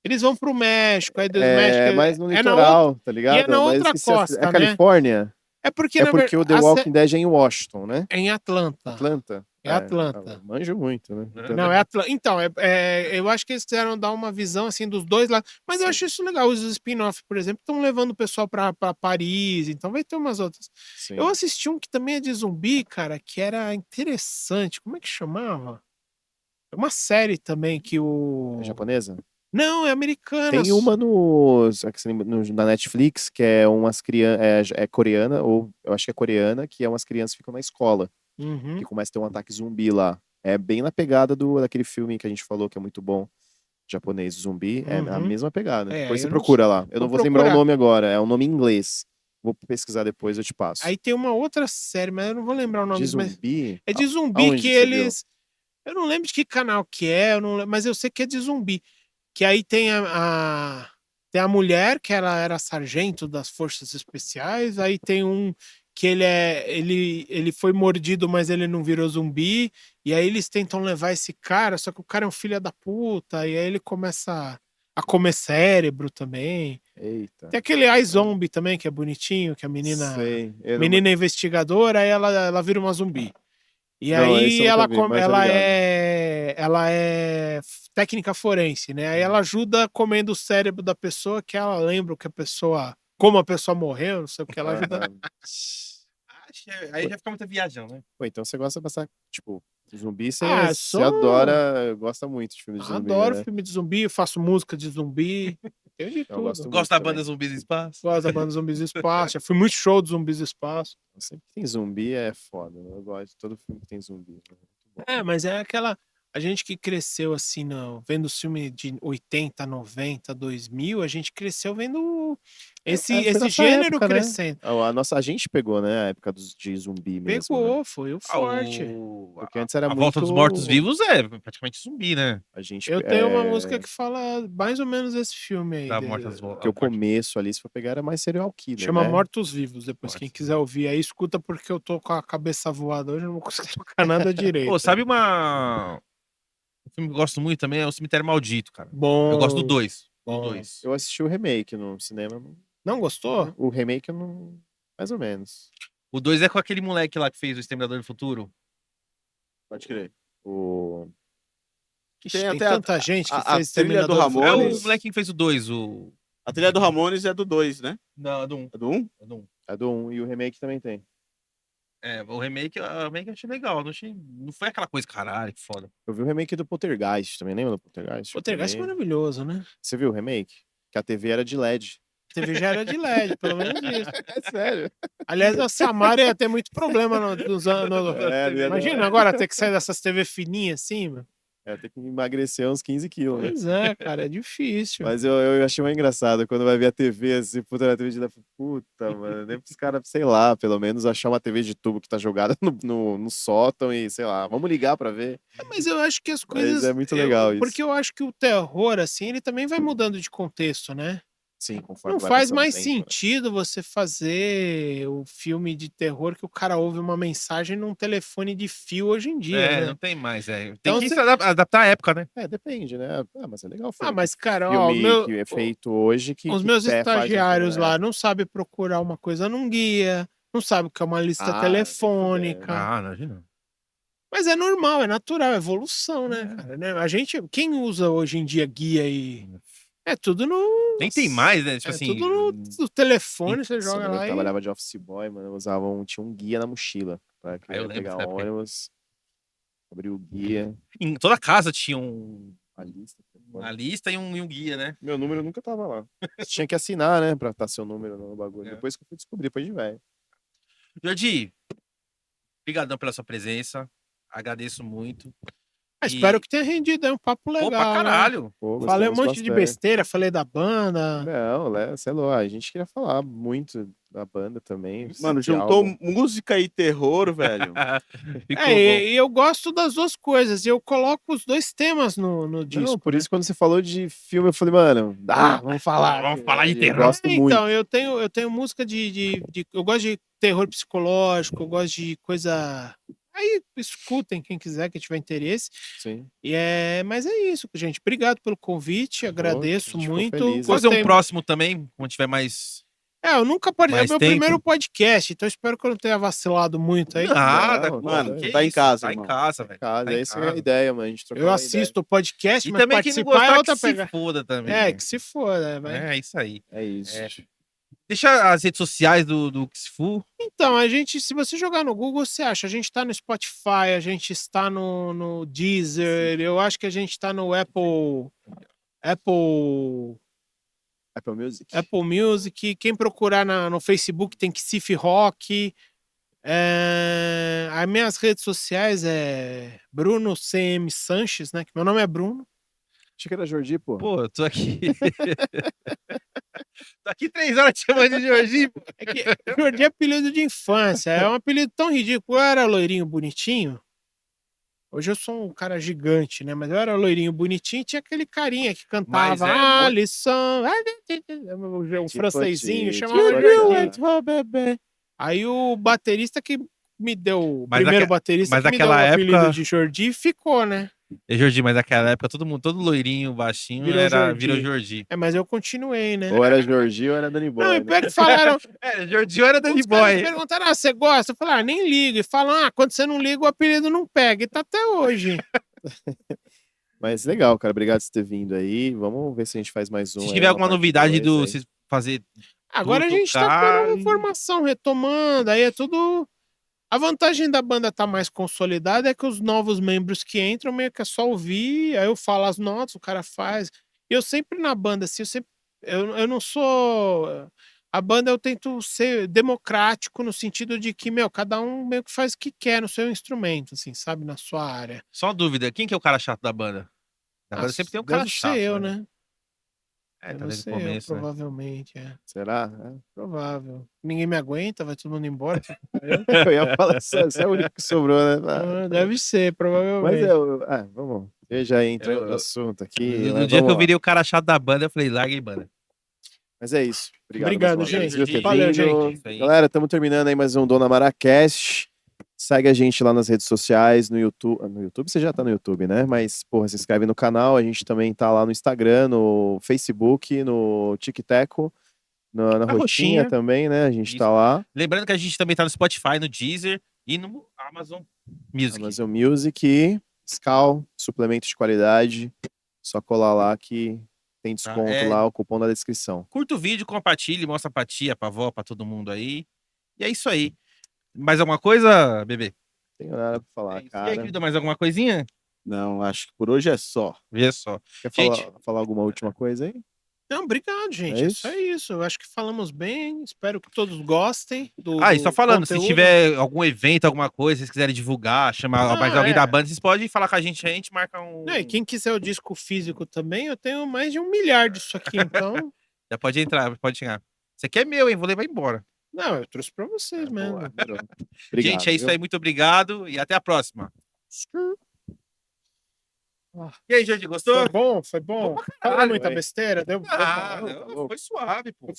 Eles vão pro México, aí do México. É mais no na litoral, tá ligado? e é na Mas outra esqueci a costa, É né? Califórnia? É porque, É na porque o The Walking Dead é em Washington, né? é em Atlanta. Atlanta? É Atlanta. Manjo muito, né? Não, é Atlanta. Então, eu acho que eles quiseram dar uma visão assim dos dois lados. Mas eu Sim. acho isso legal. Os spin-off, por exemplo, estão levando o pessoal pra Paris. Então vai ter umas outras. Sim. Eu assisti um que também é de zumbi, cara, que era interessante. Como é que chamava? É uma série também que o. É japonesa? Não, é americana. Tem uma na Netflix que é umas crianças. É coreana, ou eu acho que é coreana, que é umas crianças que ficam na escola. Uhum. Que começa a ter um ataque zumbi lá. É bem na pegada daquele filme que a gente falou que é muito bom, japonês, zumbi. É a Uhum. mesma pegada. É, Depois você eu não procura lá. Eu Vou não vou lembrar o procurar. nome agora, é um nome em inglês. Vou pesquisar depois, eu te passo. Aí tem uma outra série, mas eu não vou lembrar o nome. De Mas zumbi? é de zumbi Aonde que você viu? eles. Eu não lembro de que canal que é, eu não lembro, mas eu sei que é de zumbi. Que aí tem tem a mulher, que ela era sargento das forças especiais, aí tem um que ele foi mordido, mas ele não virou zumbi. E aí eles tentam levar esse cara, só que o cara é um filho da puta. E aí ele começa a comer cérebro também. Eita. Tem aquele iZombie também, que é bonitinho, que a menina Sei. menina investigadora, aí ela vira uma zumbi. E Não, esse aí eu nunca vi, mas tô ligado. ela é técnica forense, né? Aí ela ajuda comendo o cérebro da pessoa, que ela lembra o que a pessoa, como a pessoa morreu, não sei o que ela ajuda. Aham. Aí já fica muita viajão, né? Pô, então você gosta bastante, tipo, zumbi, você sou- adora, gosta muito de filmes de zumbi, Adoro né? filme de zumbi, faço música de zumbi, tenho de Eu gosto tudo. muito Gosto da também. banda Zumbis do Espaço. Gosto da banda Zumbis do Espaço, já fui muito show de Zumbis do Espaço. Sempre que tem zumbi é foda, né? Eu gosto de todo filme que tem zumbi. Né? Muito bom. Mas é aquela. A gente que cresceu assim, vendo os filmes de 80, 90, 2000, a gente cresceu vendo esse Foi nossa gênero época, né? crescendo. A gente pegou, né, a época de zumbi mesmo, né? Pegou, foi o forte. Porque antes era a Volta muito- dos Mortos-Vivos é praticamente zumbi, né? A gente, Eu tenho uma música que fala mais ou menos esse filme aí. Da dele. Morte das Porque o começo ali, se for pegar, era mais serial killer, Chama né? Mortos Vivos, depois quem Mortos quiser ouvir aí, escuta porque eu tô com a cabeça voada hoje, eu não vou conseguir tocar nada direito. Pô, sabe um filme que eu gosto muito também é O Cemitério Maldito, cara. Bom. Eu gosto do 2. Bom. Do 2. Eu assisti o remake no cinema. Não gostou? O remake eu não... Mais ou menos. O 2 é com aquele moleque lá que fez o Exterminador do Futuro. Pode crer. O... Ixi, Tem tem até tanta gente que a fez trilha do Exterminador Ramones. É Ramones. o moleque que fez o 2, o... A trilha do Ramones é do 2, né? Não, é do 1. É do 1? É do 1. É do 1 e o remake também tem. É, o remake eu achei legal. Não foi aquela coisa, caralho, que foda. Eu vi o remake do Poltergeist também, lembra do Poltergeist? O Tergast é maravilhoso, né? Você viu o remake? Que a TV era de LED. A TV já era de LED, pelo menos isso. É sério. Aliás, a Samara ia ter muito problema nos anos. É, Imagina agora ter que sair dessas TV fininhas assim, mano. Tem que emagrecer uns 15 quilos, né? Pois é, cara, é difícil. Mas eu achei mais engraçado quando vai ver a TV, assim, puta, na TV de lá, puta, mano, nem pros caras, sei lá, pelo menos achar uma TV de tubo que tá jogada no sótão e, sei lá, vamos ligar pra ver. Mas eu acho que as Mas coisas. é muito legal isso. Porque eu acho que o terror, assim, ele também vai mudando de contexto, né? Sim, conforme Não vai faz passando o mais tempo, né? sentido você fazer o filme de terror que o cara ouve uma mensagem num telefone de fio hoje em dia, É, né? não tem mais, é. Tem Então que cê- se adaptar à época, né? Depende, né? Mas é legal Ah, mas cara, ó, filme que é feito hoje que os que meus faz isso, estagiários né? lá não sabem procurar uma coisa num guia, não sabem o que é uma lista Ah, telefônica. Imagina. Mas é normal, é natural, é evolução, né, É. cara? Né? A gente, quem usa hoje em dia guia e é tudo no. Nem tem mais, né? Tipo É assim. tudo no telefone, você Nossa, joga quando eu lá e. trabalhava de office boy, mano, tinha um guia na mochila. Pra que Ah, eu ia lembro pegar dessa época. ônibus, abrir o guia, Em toda casa tinha a lista. uma lista e um guia, né? Meu número nunca tava lá. Você tinha que assinar, né, pra estar seu número no bagulho. É. Depois que eu fui descobrir, depois de velho. Jordi, obrigadão pela sua presença. Agradeço muito. Espero que tenha rendido aí um papo legal. Pô, pra né? caralho. Pô, Falei um gostamos monte de bastante. besteira, falei da banda. Não, sei lá, a gente queria falar muito da banda também. Mano, desse juntou álbum. música e terror, velho. Ficou É, bom. e eu gosto das duas coisas. Eu coloco os dois temas no disco. Não, por né? isso quando você falou de filme, eu falei, mano, vamos falar. Vamos falar de Eu terror. gosto muito. Então, eu tenho música eu gosto de terror psicológico, eu gosto de coisa. Aí escutem quem quiser, quem tiver interesse. Sim. Mas é isso, gente. Obrigado pelo convite, agradeço a gente ficou muito. feliz. Vou fazer um Gostei. próximo também, quando tiver mais. Eu nunca participei. É Mais meu tempo? primeiro podcast, então espero que eu não tenha vacilado muito aí. Nada, Não, mano, que tá em isso? casa, Tá irmão. em casa, velho. Casa, Tá em essa é a casa. ideia, mano. A gente trocou Eu uma assisto o podcast, E mas também quem não participar é gostar outra que se pegada. foda também. É, que se for, né? Vai. É isso aí. ideia. É isso. É. Deixa as redes sociais do Xifu. Então, se você jogar no Google, você acha. A gente tá no Spotify, a gente está no Deezer, eu acho que a gente tá no Apple Apple Music. Music. Quem procurar no Facebook tem Xifu Rock. As minhas redes sociais é Bruno CM Sanches, né? Que meu nome é Bruno. Achei que era Jordi, pô. Pô, eu tô aqui. Tô aqui 3 horas te chamando de Jorginho. Pô. É que Jordi é apelido de infância. É um apelido tão ridículo. Eu era loirinho bonitinho. Hoje eu sou um cara gigante, né? Mas eu era loirinho bonitinho e tinha aquele carinha que cantava Alisson. Um francesinho, chamava Tipo Jordi. Tite. bebê. Aí o baterista que me deu, o Mas primeiro aque- baterista mas que me deu o naquela apelido época- de Jordi ficou, né? E Jordi, mas naquela época todo mundo, todo loirinho, baixinho, virou Jordi. É, mas eu continuei, né? Ou era Jordi ou era Danny Não, Boy, e né? pior que falaram, Jordi era Danny os caras Boy. perguntaram, você gosta? Eu falei, nem ligo. E falam, quando você não liga, o apelido não pega. E tá até hoje. Mas legal, cara. Obrigado por você ter vindo aí. Vamos ver se a gente faz mais um. Se aí, tiver uma alguma parte novidade dois do aí. se fazer Agora a tudo, gente tá com cara, a nova formação, retomando. Aí é tudo... A vantagem da banda estar mais consolidada é que os novos membros que entram, meio que é só ouvir, aí eu falo as notas, o cara faz. Eu sempre na banda, assim, eu não sou. A banda eu tento ser democrático no sentido de que, cada um meio que faz o que quer no seu instrumento, assim, sabe, na sua área. Só dúvida, quem que é o cara chato da banda? Na banda sempre tem um cara Deve chato, ser eu, né? né? Tá Deve desde o ser eu, começo, né? provavelmente, é. Será? É. Provável. Ninguém me aguenta, vai todo mundo embora. Eu ia falar, você é o único que sobrou, né? Deve ser, Mas provavelmente. vamos. Eu já entrei em outro Eu- assunto aqui. No Mas dia que vamos eu lá. virei o cara chato da banda, eu falei, larguei banda. Mas é isso. Obrigado, Obrigado, mais uma vez, gente. viu, ter Valeu, vindo. gente. Isso aí. Galera, estamos terminando aí mais um Dona Maracast. Segue a gente lá nas redes sociais, no YouTube. No YouTube você já tá no YouTube, né? Mas, porra, se inscreve no canal. A gente também tá lá no Instagram, no Facebook, no TikTok, na Na Roxinha Roxinha. também, né? A gente tá Isso. lá. Lembrando que a gente também tá no Spotify, no Deezer e no Amazon Music. Amazon Music e Scal, suplemento de qualidade. Só colar lá que tem desconto é- lá, o cupom na descrição. Curta o vídeo, compartilhe, mostra pra tia, pra avó, pra todo mundo aí. E é isso aí. Mais alguma coisa, bebê? Não tenho nada pra falar, É isso. E cara. aí, querida, mais alguma coisinha? Não, acho que por hoje é só. Vê só. Quer Gente. falar alguma última coisa aí? Não, obrigado, gente. É É só isso? isso. Eu acho que falamos bem. Espero que todos gostem do. E só do falando, se conteúdo. tiver algum evento, alguma coisa, se vocês quiserem divulgar, chamar mais alguém da é. banda, vocês podem falar com a gente marca um. Não, e quem quiser o disco físico também, eu tenho mais de 1 milhar disso aqui, então. Já pode entrar, pode chegar. Isso aqui é meu, hein? Vou levar embora. Não, eu trouxe pra vocês mesmo. Boa, demorou. Obrigado, Gente, é isso viu? aí. Muito obrigado e até a próxima. E aí, Jorge, gostou? Foi bom, foi bom. Bom pra Falou caralho, muita velho. besteira? Deu. Ah, Tá louco. foi suave, pô.